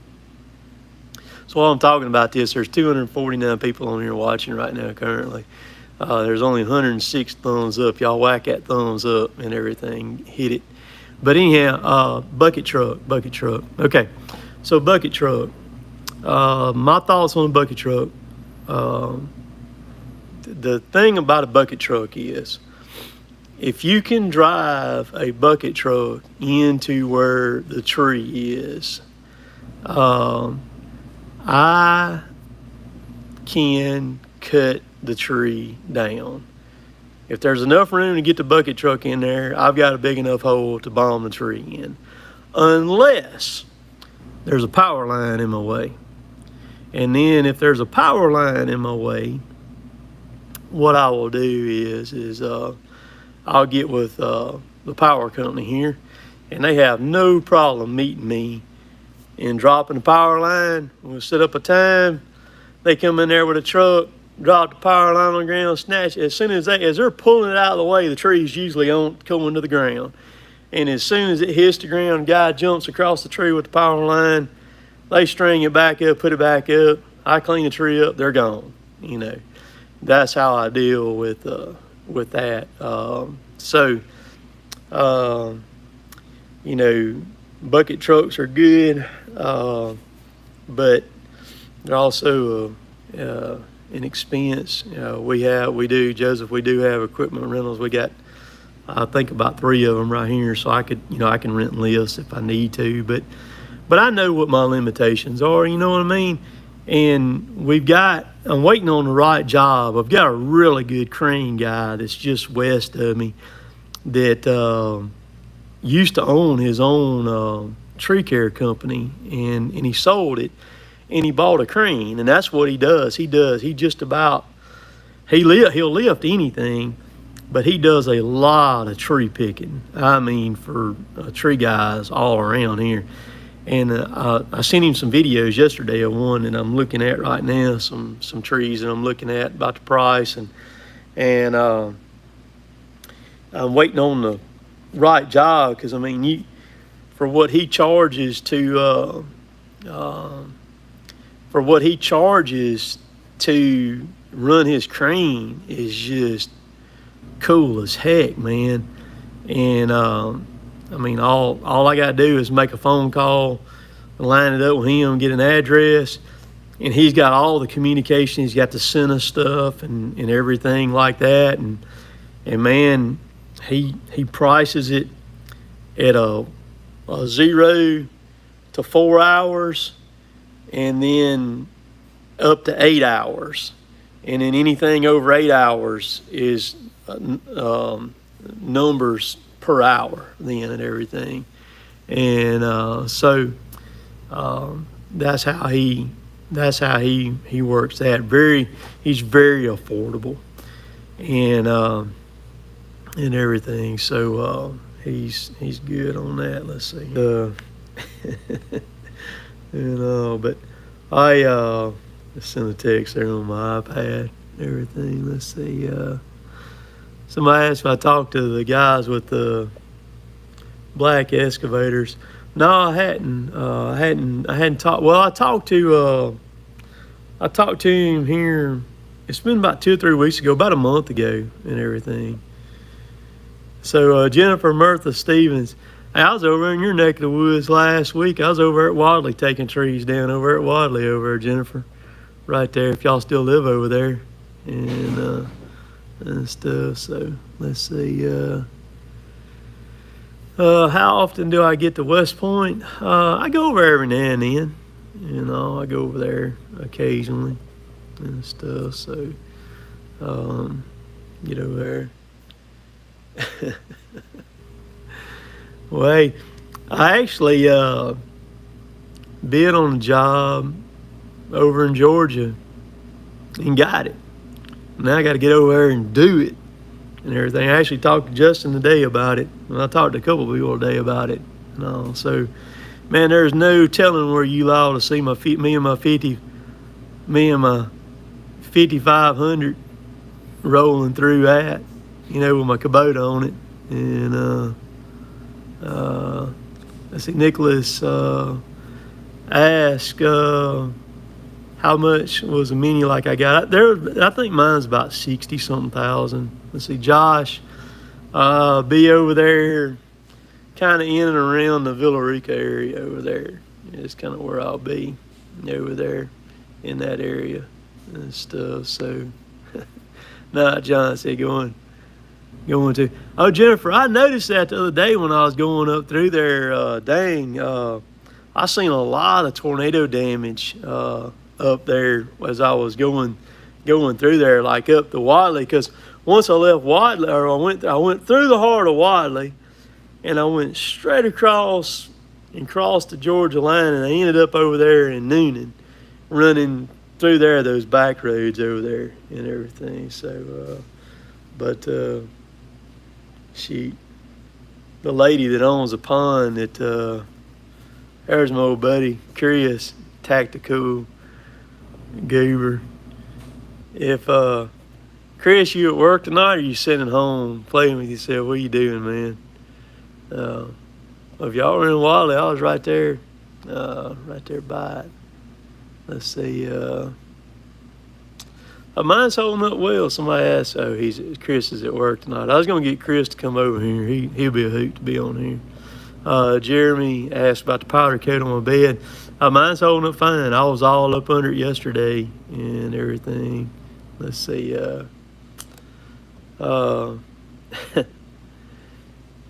So while I'm talking about this, there's 249 people on here watching right now currently. There's only 106 thumbs up. Y'all whack that thumbs up and everything. Hit it. But anyhow, bucket truck. Okay, so bucket truck. My thoughts on a bucket truck. The thing about a bucket truck is, if you can drive a bucket truck into where the tree is, I can cut the tree down. If there's enough room to get the bucket truck in there, I've got a big enough hole to bomb the tree in. Unless there's a power line in my way. And then if there's a power line in my way, what I will do is I'll get with the power company here, and they have no problem meeting me and dropping the power line. We'll set up a time. They come in there with a truck, drop the power line on the ground, snatch it. As they're pulling it out of the way, the tree's usually going to the ground. And as soon as it hits the ground, the guy jumps across the tree with the power line. They string it back up, put it back up. I clean the tree up, they're gone. You know, that's how I deal with that. You know, bucket trucks are good, but they're also an expense. We do have equipment rentals. We got, I think, about 3 of them right here, so I can rent lifts if I need to, but I know what my limitations are, you know what I mean? And I'm waiting on the right job. I've got a really good crane guy that's just west of me that used to own his own tree care company, and he sold it, and he bought a crane, and that's what he does. He'll lift anything, but he does a lot of tree picking. I mean, for tree guys all around here. And I sent him some videos yesterday of one that I'm looking at right now, some trees that I'm looking at about the price, and I'm waiting on the right job, because I mean, for what he charges to run his crane is just cool as heck, man. And I mean, all I got to do is make a phone call, line it up with him, get an address, and he's got all the communication. He's got the center stuff and everything like that. And man, he prices it at a 0 to 4 hours, and then up to 8 hours. And then anything over 8 hours is numbers per hour then and everything. And that's how he works that. He's very affordable and everything. So he's good on that. Let's see. But I sent a text there on my iPad and everything. Let's see. Somebody asked if I talked to the guys with the black excavators. No, I hadn't. I hadn't talked. Well, I talked to him here. It's been about 2 or 3 weeks ago, about a month ago, and everything. So Jennifer Murtha Stevens, I was over in your neck of the woods last week. I was over at Wadley taking trees down over at Wadley over there, Jennifer, right there. If y'all still live over there, and stuff. So let's see. How often do I get to West Point? I go over every now and then. You know, I go over there occasionally and stuff. So get over there. Well, hey, I actually bid on a job over in Georgia and got it. Now I got to get over there and do it and everything. I actually talked to Justin today about it, and I talked to a couple of people today about it. And all. So, man, there's no telling where you all to see me and my 5500 rolling through at, you know, with my Kubota on it. And let's see, Nicholas asked, how much was a mini like I got there? I think mine's about 60 something thousand. Let's see, Josh, be over there, kind of in and around the Villarica area over there. It's kind of where I'll be over there in that area and stuff. So, nah, John said going to. Oh, Jennifer, I noticed that the other day when I was going up through there. I seen a lot of tornado damage up there as I was going through there, like up to Wadley. Because once I left Wadley, or I went through the heart of Wadley, and I went straight across and crossed the Georgia line, and I ended up over there in Noonan, running through there, those back roads over there and everything. So, the lady that owns a pond there's my old buddy, Chris, Tactical Goober. If, Chris, you at work tonight, or you sitting at home playing with yourself? What are you doing, man? If y'all were in Wadley, I was right there by it. Let's see, mine's holding up well. Somebody asked, Chris is at work tonight. I was going to get Chris to come over here. He'll be a hoot to be on here. Jeremy asked about the powder coat on my bed. Mine's holding up fine. I was all up under it yesterday and everything. Let's see,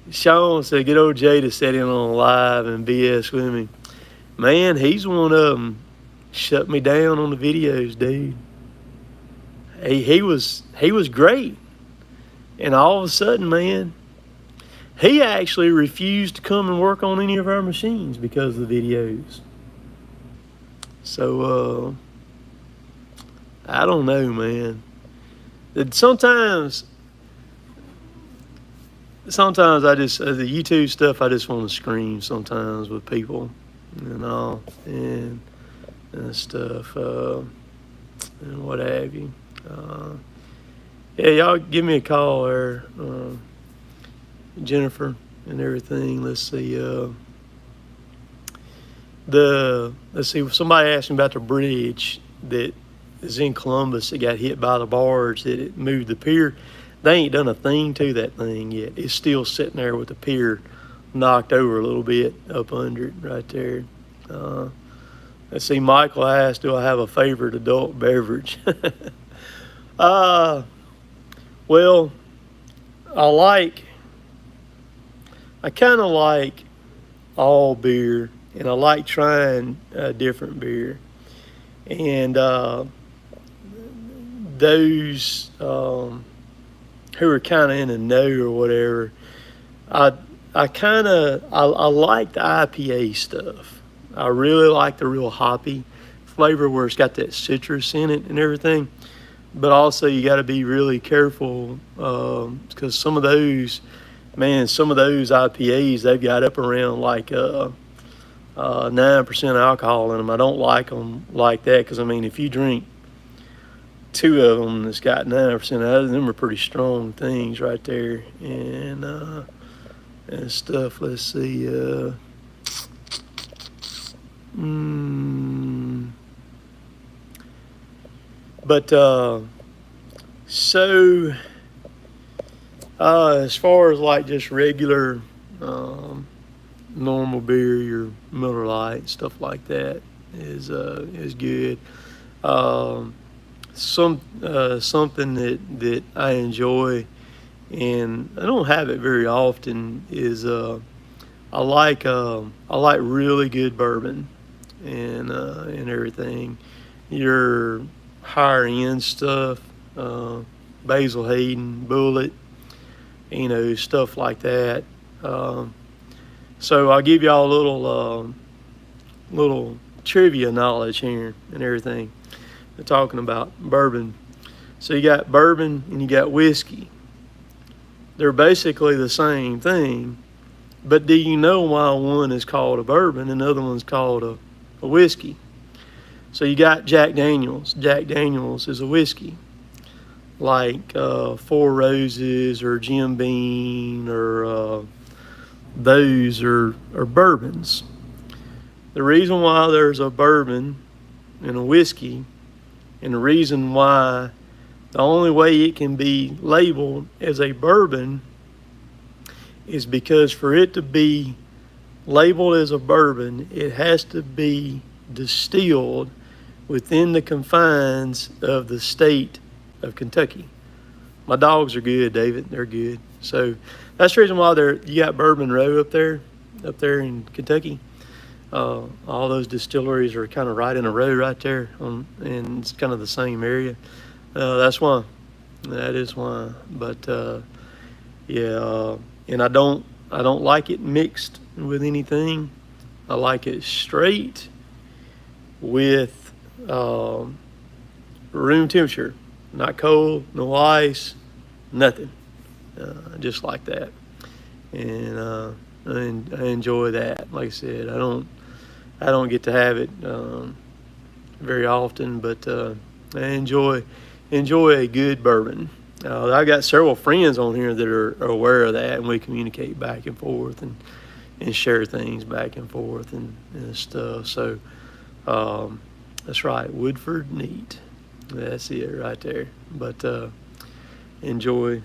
Sean said, get old Jay to set in on live and BS with me. Man, he's one of them. Shut me down on the videos, dude. He was great. And all of a sudden, man, he actually refused to come and work on any of our machines because of the videos. So, I don't know, man. Sometimes I just, the YouTube stuff, I just want to scream sometimes with people and all, and stuff, and what have you. Yeah, y'all give me a call there, Jennifer, and everything. Let's see, somebody asked me about the bridge that is in Columbus that got hit by the barge, that it moved the pier. They ain't done a thing to that thing yet. It's still sitting there with the pier knocked over a little bit up under it right there. Let's see, Michael asked, do I have a favorite adult beverage? Well, I kind of like all beer, and I like trying different beer. And those who are kind of in the know or whatever, I like the IPA stuff. I really like the real hoppy flavor where it's got that citrus in it and everything. But also you got to be really careful because some of those IPAs, they've got up around like 9% alcohol in them. I don't like them like that because, I mean, if you drink two of them that's got 9%, them are pretty strong things right there and stuff. Let's see. But so as far as like just regular normal beer, your Miller Lite, stuff like that is good. Something that I enjoy, and I don't have it very often, is I like really good bourbon and everything. Your higher end stuff, Basil Hayden, Bullet, stuff like that. So I'll give y'all a little trivia knowledge here and everything. They're talking about bourbon. So you got bourbon and you got whiskey. They're basically the same thing, but do you know why one is called a bourbon and the other one's called a whiskey? So you got Jack Daniels. Jack Daniels is a whiskey, like Four Roses or Jim Beam or those are bourbons. The reason why there's a bourbon in a whiskey, and the reason why the only way it can be labeled as a bourbon is because for it to be labeled as a bourbon, it has to be distilled within the confines of the state of Kentucky. My dogs are good, David. They're good. So that's the reason why you got Bourbon Row up there in Kentucky. All those distilleries are kind of right in a row right there, and it's kind of the same area. That's why. That is why. But and I don't like it mixed with anything. I like it straight with room temperature, not cold, no ice, nothing. Just like that, and I enjoy that. Like I said, I don't get to have it very often, but I enjoy a good bourbon. I got several friends on here that are aware of that, and we communicate back and forth and share things back and forth and stuff. So that's right, Woodford Neat. That's it right there. But enjoy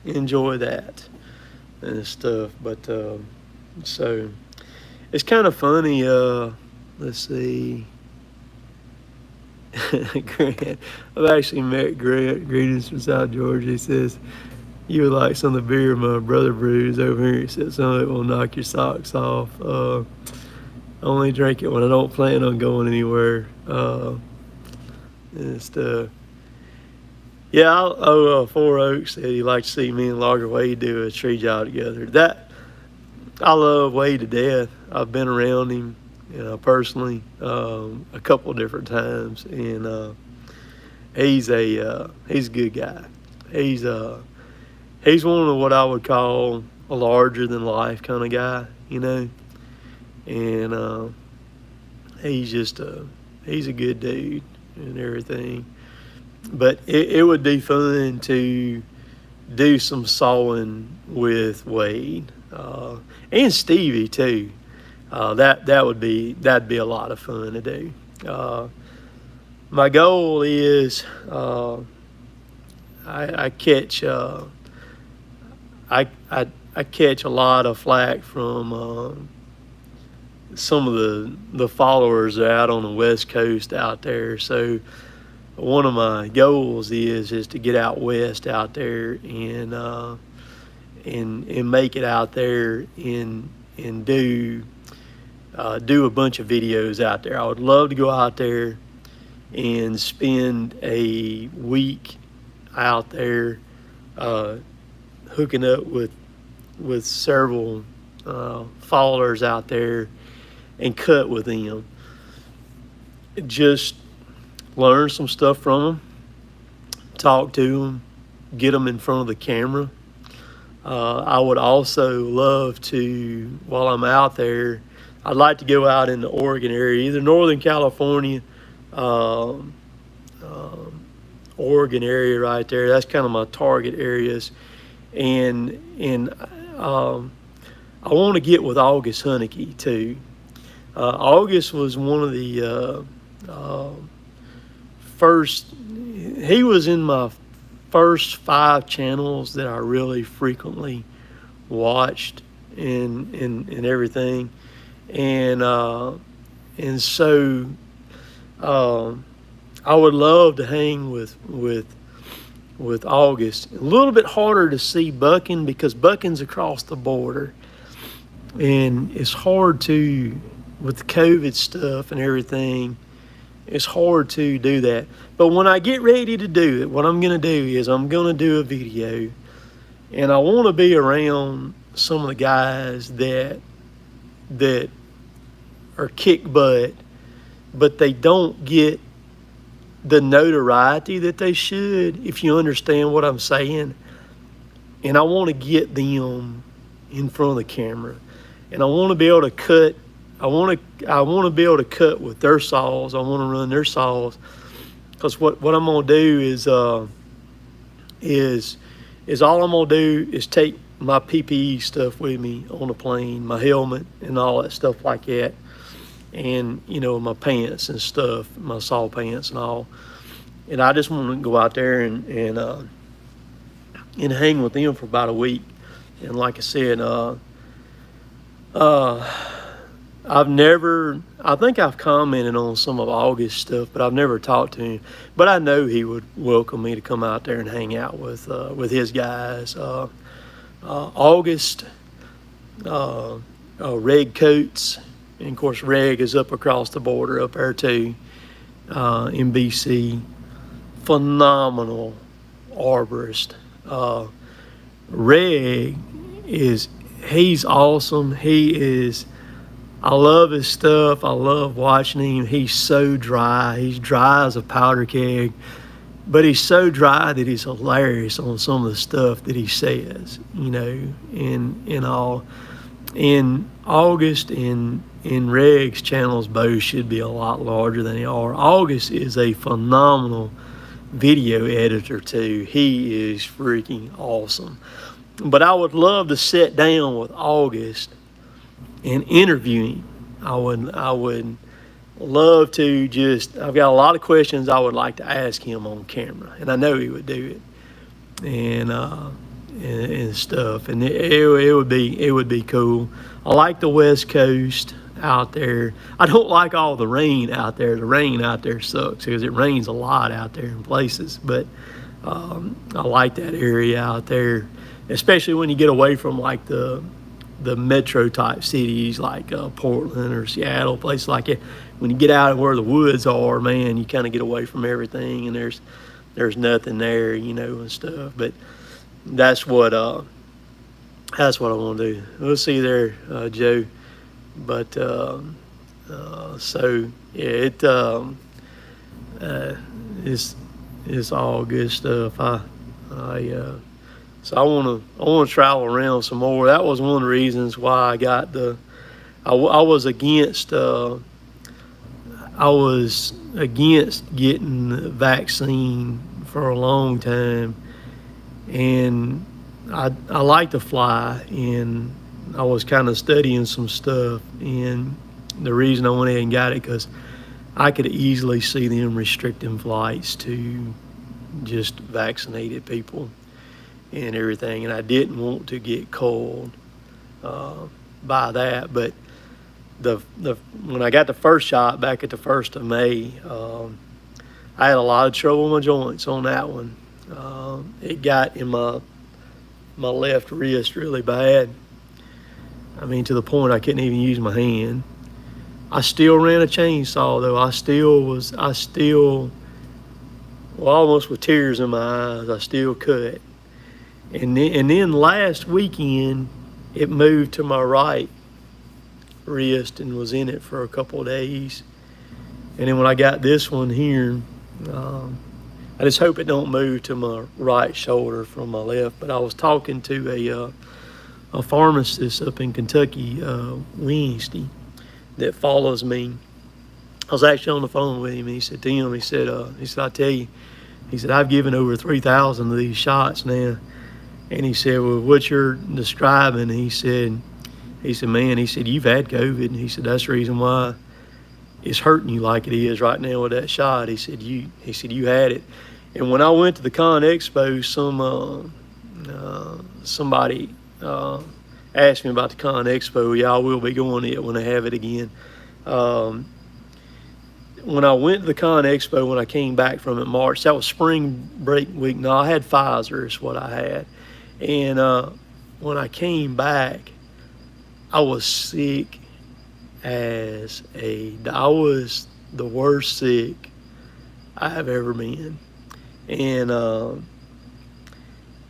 that and stuff. But so it's kind of funny. Let's see. Grant, I've actually met Grant. Greetings from South Georgia. He says, you would like some of the beer my brother brews over here. He said some of it will knock your socks off. I only drink it when I don't plan on going anywhere. And stuff. Yeah, Four Oaks said he'd like to see me and Logger Wade do a tree job together. I love Wade to death. I've been around him, personally, a couple of different times, and he's a good guy. He's one of what I would call a larger than life kind of guy, and he's a good dude and everything. But it would be fun to do some sawing with Wade and Stevie too. That'd be a lot of fun to do. My goal is I catch a lot of flack from some of the followers out on the West Coast out there. So one of my goals is to get out west out there and make it out there and do a bunch of videos out there. I would love to go out there and spend a week out there hooking up with several followers out there and cut with them. Just learn some stuff from them, talk to them, get them in front of the camera. I would also love to, while I'm out there, I'd like to go out in the Oregon area, either Northern California, Oregon area right there. That's kind of my target areas. And I want to get with August Hunnicky too. August was one of the first, he was in my first 5 channels that I really frequently watched and everything. And so I would love to hang with August. A little bit harder to see Bucking because Bucking's across the border, and it's hard to, with the COVID stuff and everything, it's hard to do that. But when I get ready to do it, what I'm going to do is I'm going to do a video, and I want to be around some of the guys that are kick butt, but they don't get the notoriety that they should, if you understand what I'm saying. And I want to get them in front of the camera, and I want to be able to cut. I want to be able to cut with their saws. I want to run their saws, because what I'm gonna do is all I'm gonna do is take my PPE stuff with me on the plane, my helmet and all that stuff like that, and my pants and stuff, my saw pants and all. And I just want to go out there and hang with them for about a week. And like I said, I think I've commented on some of August stuff, but I've never talked to him. But I know he would welcome me to come out there and hang out with his guys. August, Reg Coates, and of course Reg is up across the border up there too, in BC. Phenomenal arborist. Reg he's awesome. I love his stuff. I love watching him. He's so dry. He's dry as a powder keg, but he's so dry that he's hilarious on some of the stuff that he says, in all. In August and Reg's channels both should be a lot larger than they are. August is a phenomenal video editor too. He is freaking awesome. But I would love to sit down with August and interview him. I would love to I've got a lot of questions I would like to ask him on camera, and I know he would do it, and stuff, and it would be cool. I like the West Coast out there. I don't like all the rain out there. The rain out there sucks because it rains a lot out there in places, but I like that area out there, especially when you get away from like the metro type cities like Portland or Seattle, places like it. When you get out where the woods are, man, you kind of get away from everything, and there's nothing there, and stuff. But that's what I want to do. We'll see there, Joe. But so yeah, it's all good stuff. So I want to travel around some more. That was one of the reasons why I got I was against getting the vaccine for a long time, and I like to fly, and I was kind of studying some stuff, and the reason I went ahead and got it because I could easily see them restricting flights to just vaccinated people and everything, and I didn't want to get called by that. But when I got the first shot back at the 1st of May, I had a lot of trouble with my joints on that one. It got in my left wrist really bad. I mean, to the point I couldn't even use my hand. I still ran a chainsaw though. I still, almost with tears in my eyes, I still cut. And then last weekend, it moved to my right wrist and was in it for a couple of days. And then when I got this one here, I just hope it don't move to my right shoulder from my left. But I was talking to a pharmacist up in Kentucky Wednesday that follows me. I was actually on the phone with him, and he said, Tim, he said, I tell you, he said, I've given over 3,000 of these shots now. And he said, well, what you're describing, he said, man, he said, you've had COVID. And he said, that's the reason why it's hurting you like it is right now with that shot. He said, you had it. And when I went to the Con Expo, somebody asked me about the Con Expo. Yeah, I will be going to it when they have it again. When I went to the Con Expo, when I came back from it in March, that was spring break week. No, I had Pfizer is what I had. And when I came back, I was sick I was the worst sick I have ever been. And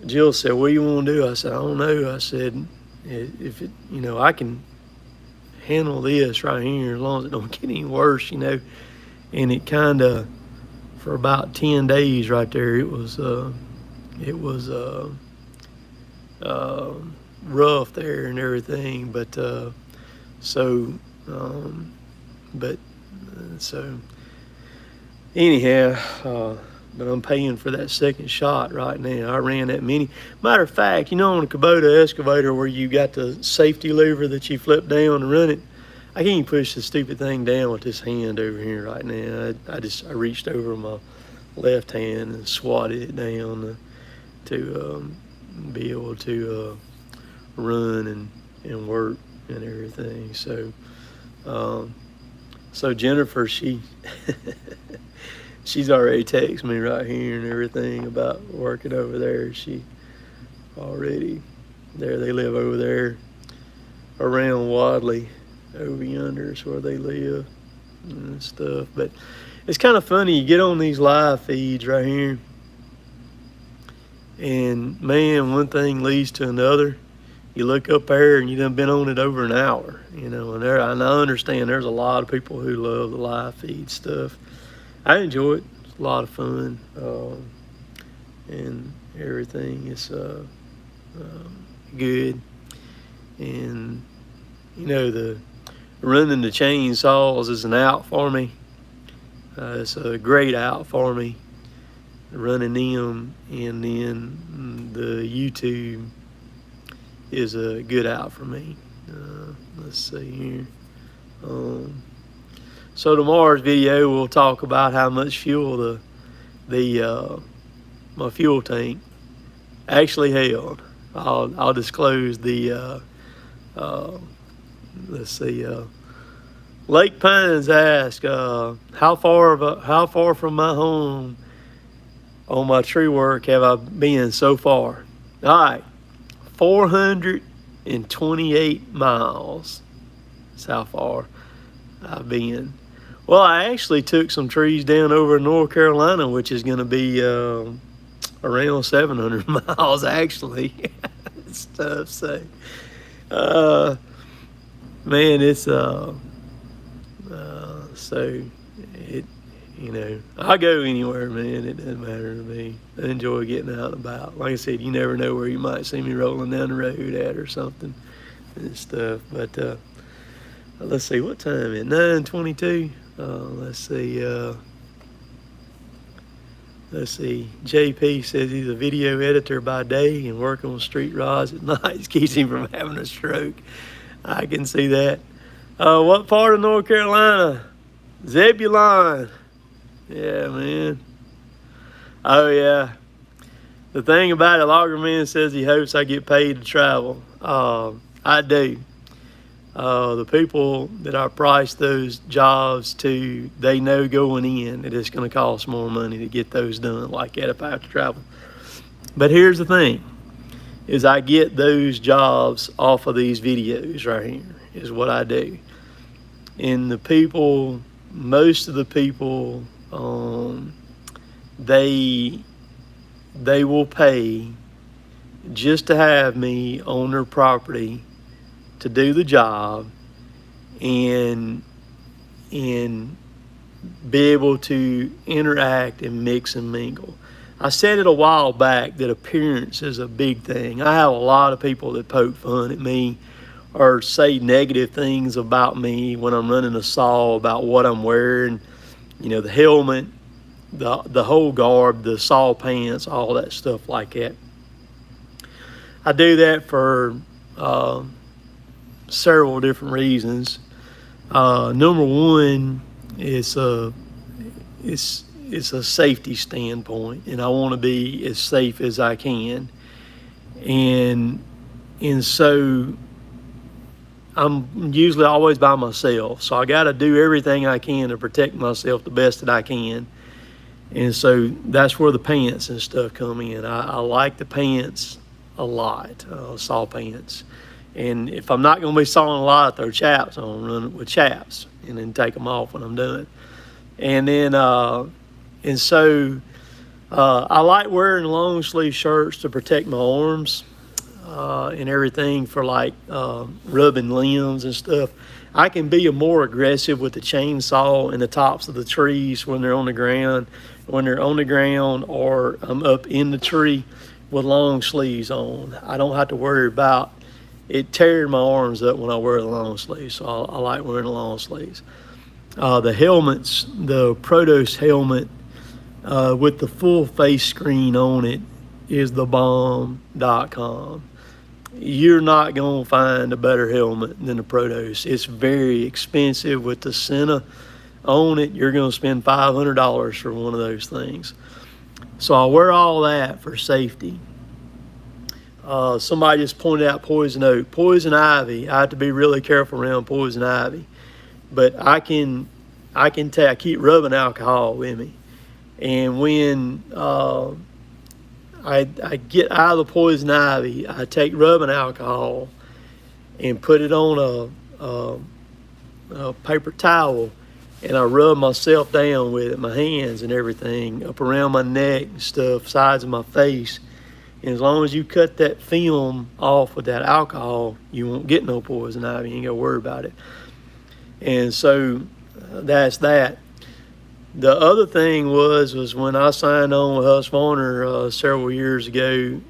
Jill said, what do you want to do? I said, I don't know. I said, if it, I can handle this right here as long as it don't get any worse, And it kind of, for about 10 days right there, it was rough there and everything. But anyhow, but I'm paying for that second shot right now. I ran that many. Matter of fact, on a Kubota excavator where you got the safety lever that you flip down and run it, I can't even push the stupid thing down with this hand over here right now. I reached over my left hand and swatted it down to be able to run and work and everything. So so Jennifer, she's already texted me right here and everything about working over there. She already there. They live over there around Wadley, over yonder is where they live and stuff. But it's kind of funny, you get on these live feeds right here, and man, one thing leads to another. You look up there and you done been on it over an hour, you know, and I understand there's a lot of people who love the live feed stuff. I enjoy it. It's a lot of fun, and everything is good. And you know, the running the chainsaws is an out for me. It's a great out for me, running them, and then the YouTube is a good out for me. Let's see here. So tomorrow's video we'll talk about how much fuel my fuel tank actually held. I'll disclose the let's see. Lake Pines asked how far from my home on my tree work have I been so far? All right, 428 miles. That's how far I've been. Well, I actually took some trees down over in North Carolina, which is going to be around 700 miles actually. Stuff. So, man, it's so it, you know, I go anywhere, man. It doesn't matter to me. I enjoy getting out and about. Like I said, you never know where you might see me rolling down the road at or something and stuff. But let's see, what time is it? 9:22. Let's see. JP says he's a video editor by day and working on street rods at night keeps him from having a stroke. I can see that. What part of North Carolina? Zebulon. Yeah, man. Oh, yeah. The thing about it, Loggerman says he hopes I get paid to travel. I do. The people that I price those jobs to, they know going in that it's going to cost more money to get those done like that if I have to travel. But here's the thing, is I get those jobs off of these videos right here, is what I do. And the people, most of the people, they will pay just to have me on their property to do the job and be able to interact and mix and mingle. I said it a while back that appearance is a big thing. I have a lot of people that poke fun at me or say negative things about me when I'm running a saw, about what I'm wearing, you know, the helmet, the whole garb, the saw pants, all that stuff like that. I do that for several different reasons. Number one is it's a safety standpoint, and I want to be as safe as I can, and so I'm usually always by myself, so I got to do everything I can to protect myself the best that I can. And so that's where the pants and stuff come in. I like the pants a lot, saw pants. And if I'm not going to be sawing a lot, I throw chaps on, run it with chaps, and then take them off when I'm done. And then, and so I like wearing long sleeve shirts to protect my arms and everything for like rubbing limbs and stuff. I can be more aggressive with the chainsaw in the tops of the trees when they're on the ground. When they're on the ground or I'm up in the tree with long sleeves on, I don't have to worry about it tearing my arms up when I wear the long sleeves. So I like wearing the long sleeves. The helmets, the Protos helmet with the full face screen on it is thebomb.com. you're not going to find a better helmet than the Protos. It's very expensive with the Sena on it. You're going to spend $500 for one of those things. So I wear all that for safety. Somebody just pointed out poison oak. Poison ivy, I have to be really careful around poison ivy. But I can tell, I keep rubbing alcohol with me. And when I get out of the poison ivy, I take rubbing alcohol and put it on a paper towel, and I rub myself down with it, my hands and everything, up around my neck and stuff, sides of my face. And as long as you cut that film off with that alcohol, you won't get no poison ivy. You ain't got to worry about it. And so that's that. The other thing was when I signed on with Husqvarna several years ago,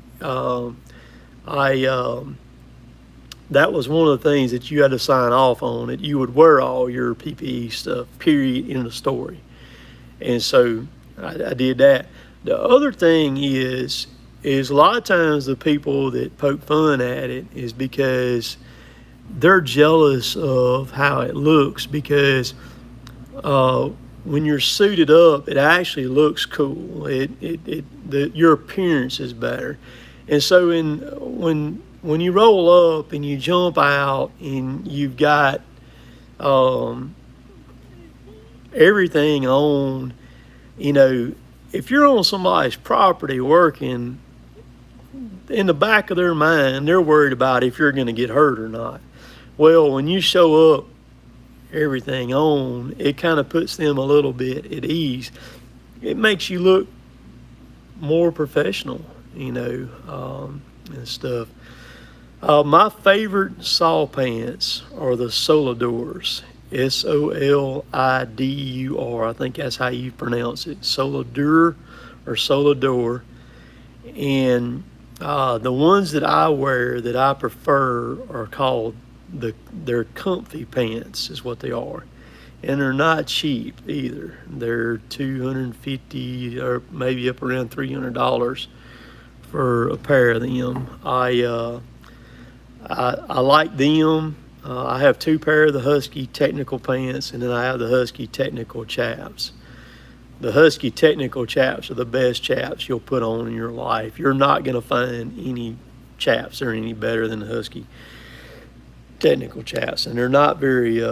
that was one of the things that you had to sign off on, that you would wear all your PPE stuff, period, in the story. And so I did that. The other thing is a lot of times the people that poke fun at it is because they're jealous of how it looks, because when you're suited up, it actually looks cool. Your appearance is better. And so when you roll up and you jump out and you've got everything on, if you're on somebody's property working, in the back of their mind, they're worried about if you're going to get hurt or not. Well, when you show up, everything on, it kind of puts them a little bit at ease. It makes you look more professional, and stuff. My favorite saw pants are the Solidur. Solidur. I think that's how you pronounce it. Solidur or Solidur. And the ones that I wear that I prefer are called they're comfy pants is what they are. And they're not cheap either. They're $250 or maybe up around $300 for a pair of them. I like them. I have two pair of the Husky technical pants, and then I have the Husky technical chaps. The Husky technical chaps are the best chaps you'll put on in your life. You're not going to find any chaps that are any better than the Husky technical chaps, and they're not very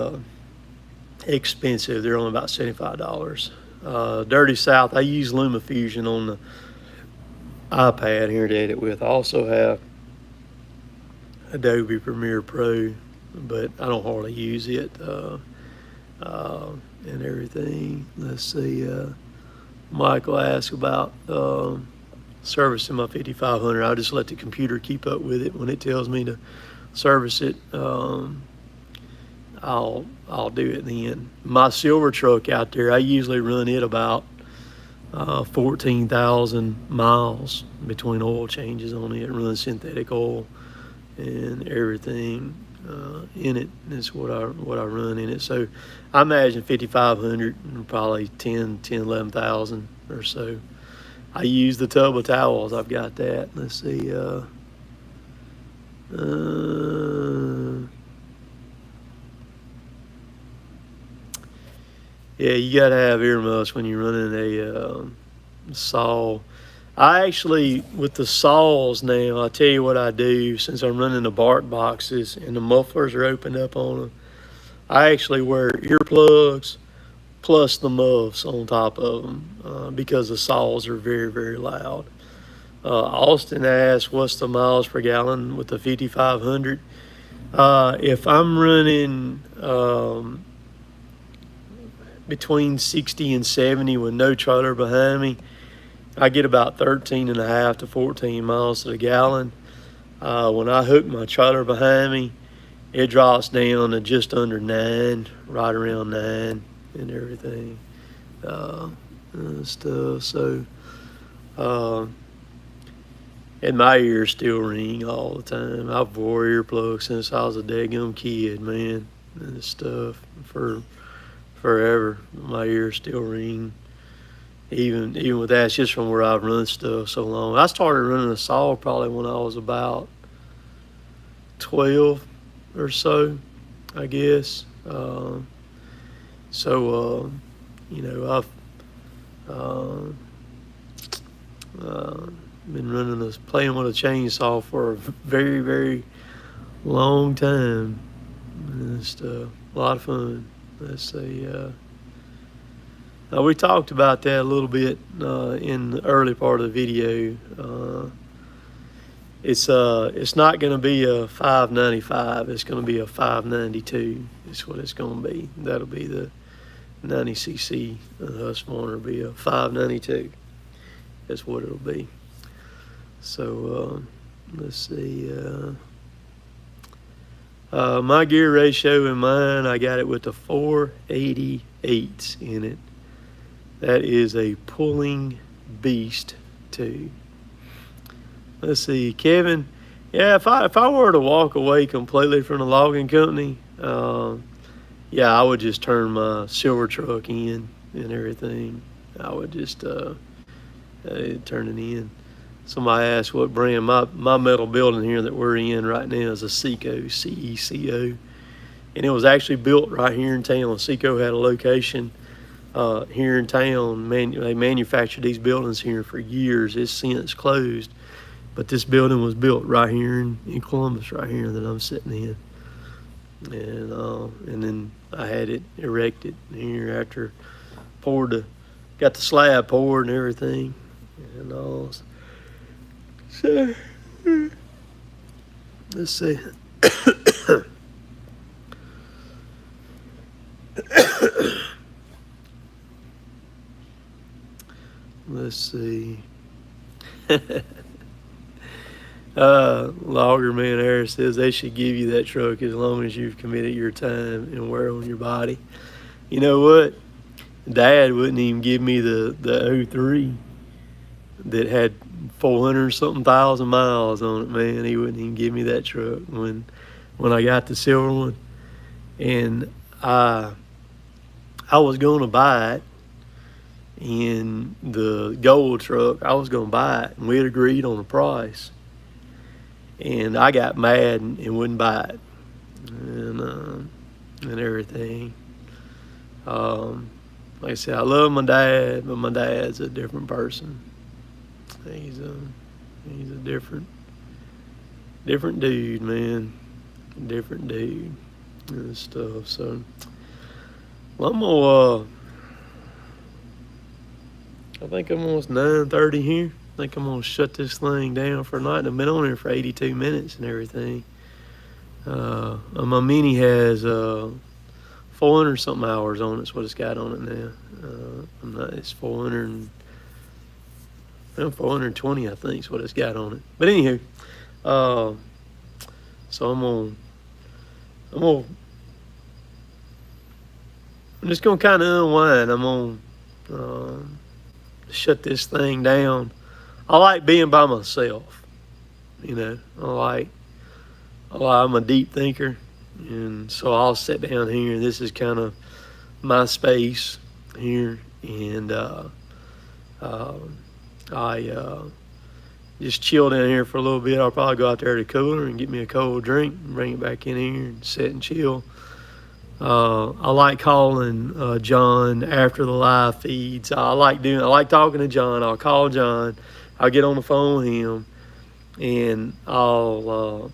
expensive. They're only about $75. Dirty South, I use LumaFusion on the iPad here to edit with. I also have Adobe Premiere Pro, but I don't hardly use it and everything. Let's see. Michael asked about servicing my 5500. I just let the computer keep up with it. When it tells me to service it, I'll do it then. My silver truck out there, I usually run it about 14,000 miles between oil changes on it. Runs synthetic oil and everything in it. That's what I run in it. So I imagine 5,500, probably 11,000 or so. I use the tub of towels. I've got that. Let's see. Yeah, you got to have earmuffs when you're running a saw. I actually, with the saws now, I'll tell you what I do, since I'm running the bark boxes and the mufflers are opened up on them. I actually wear earplugs plus the muffs on top of them because the saws are very, very loud. Austin asked, what's the miles per gallon with the 5500? If I'm running between 60 and 70 with no trailer behind me, I get about 13.5 to 14 miles to the gallon. When I hook my trailer behind me, it drops down to just under 9, right around 9 and everything, and stuff. So, and my ears still ring all the time. I've wore earplugs since I was a daggum kid, man, and stuff for forever. My ears still ring. Even with that, it's just from where I've run stuff so long. I started running a saw probably when I was about 12 or so, I guess. You know, I've been playing with a chainsaw for a very, very long time. And it's a lot of fun. Let's see. We talked about that a little bit in the early part of the video. It's not going to be a 595. It's going to be a 592. Is what it's going to be. That'll be the 90cc Husqvarna. Will be a 592. That's what it'll be. So let's see. My gear ratio in mine, I got it with the 488s in it. That is a pulling beast too. Let's see, Kevin. Yeah, if I were to walk away completely from the logging company, yeah, I would just turn my silver truck in and everything. I would just turn it in. Somebody asked what brand. My metal building here that we're in right now is a Ceco, C-E-C-O. And it was actually built right here in town. Ceco had a location here in town. They manufactured these buildings here for years. It's since closed. But this building was built right here in Columbus, right here that I'm sitting in. And then I had it erected here after got the slab poured and everything. And all. So, let's see. Let's see. Loggerman Harris says they should give you that truck as long as you've committed your time and wear on your body. You know what? Dad wouldn't even give me the 03 that had 400-something thousand miles on it, man. He wouldn't even give me that truck when I got the silver one. And I was going to buy it. And the gold truck, I was going to buy it. And we had agreed on the price. And I got mad and wouldn't buy it. And everything. Like I said, I love my dad, but my dad's a different person. He's a different dude, man. Different dude and stuff. So, well, I think I'm almost 9:30 here. I think I'm gonna shut this thing down for a night. I've been on here for 82 minutes and everything. My Mini has 400-something hours on it. That's what it's got on it now. It's 420, I think, is what it's got on it. But anywho, so I'm just gonna kind of unwind. I'm gonna shut this thing down. I like being by myself. You know, I'm a deep thinker, and so I'll sit down here. This is kind of my space here, and I just chill down here for a little bit. I'll probably go out there to the cooler and get me a cold drink and bring it back in here and sit and chill. I like calling John after the live feeds. I like talking to John. I'll call John. I'll get on the phone with him, and I'll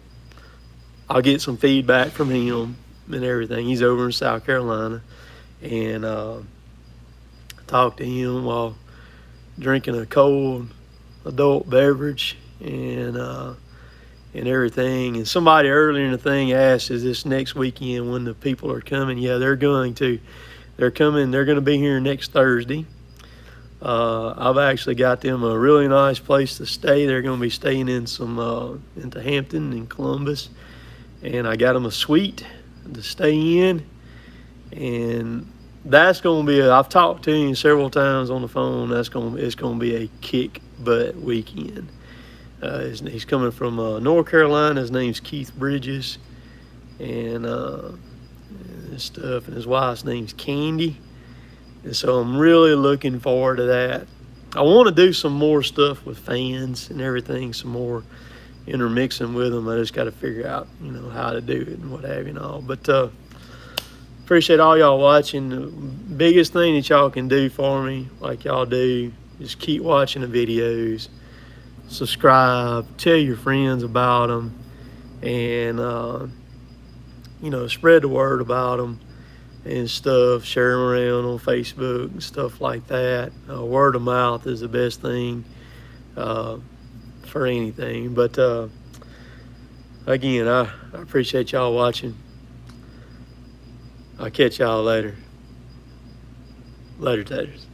get some feedback from him and everything. He's over in South Carolina, and talk to him while drinking a cold adult beverage and everything. And somebody earlier in the thing asked, is this next weekend when the people are coming? Yeah, they're going to. They're coming. They're going to be here next Thursday. I've actually got them a really nice place to stay. They're going to be staying in into Hampton and Columbus. And I got them a suite to stay in. And that's going to be I've talked to him several times on the phone. It's going to be a kick butt weekend. He's coming from North Carolina. His name's Keith Bridges, and stuff. And his wife's name's Candy. And so I'm really looking forward to that. I want to do some more stuff with fans and everything, some more intermixing with them. I just got to figure out, you know, how to do it and what have you and all. But appreciate all y'all watching. The biggest thing that y'all can do for me, like y'all do, is keep watching the videos, subscribe, tell your friends about them, and you know, spread the word about them and stuff. Share them around on Facebook and stuff like that. Word of mouth is the best thing for anything. But again, I appreciate y'all watching. I'll catch y'all later. Later, taters.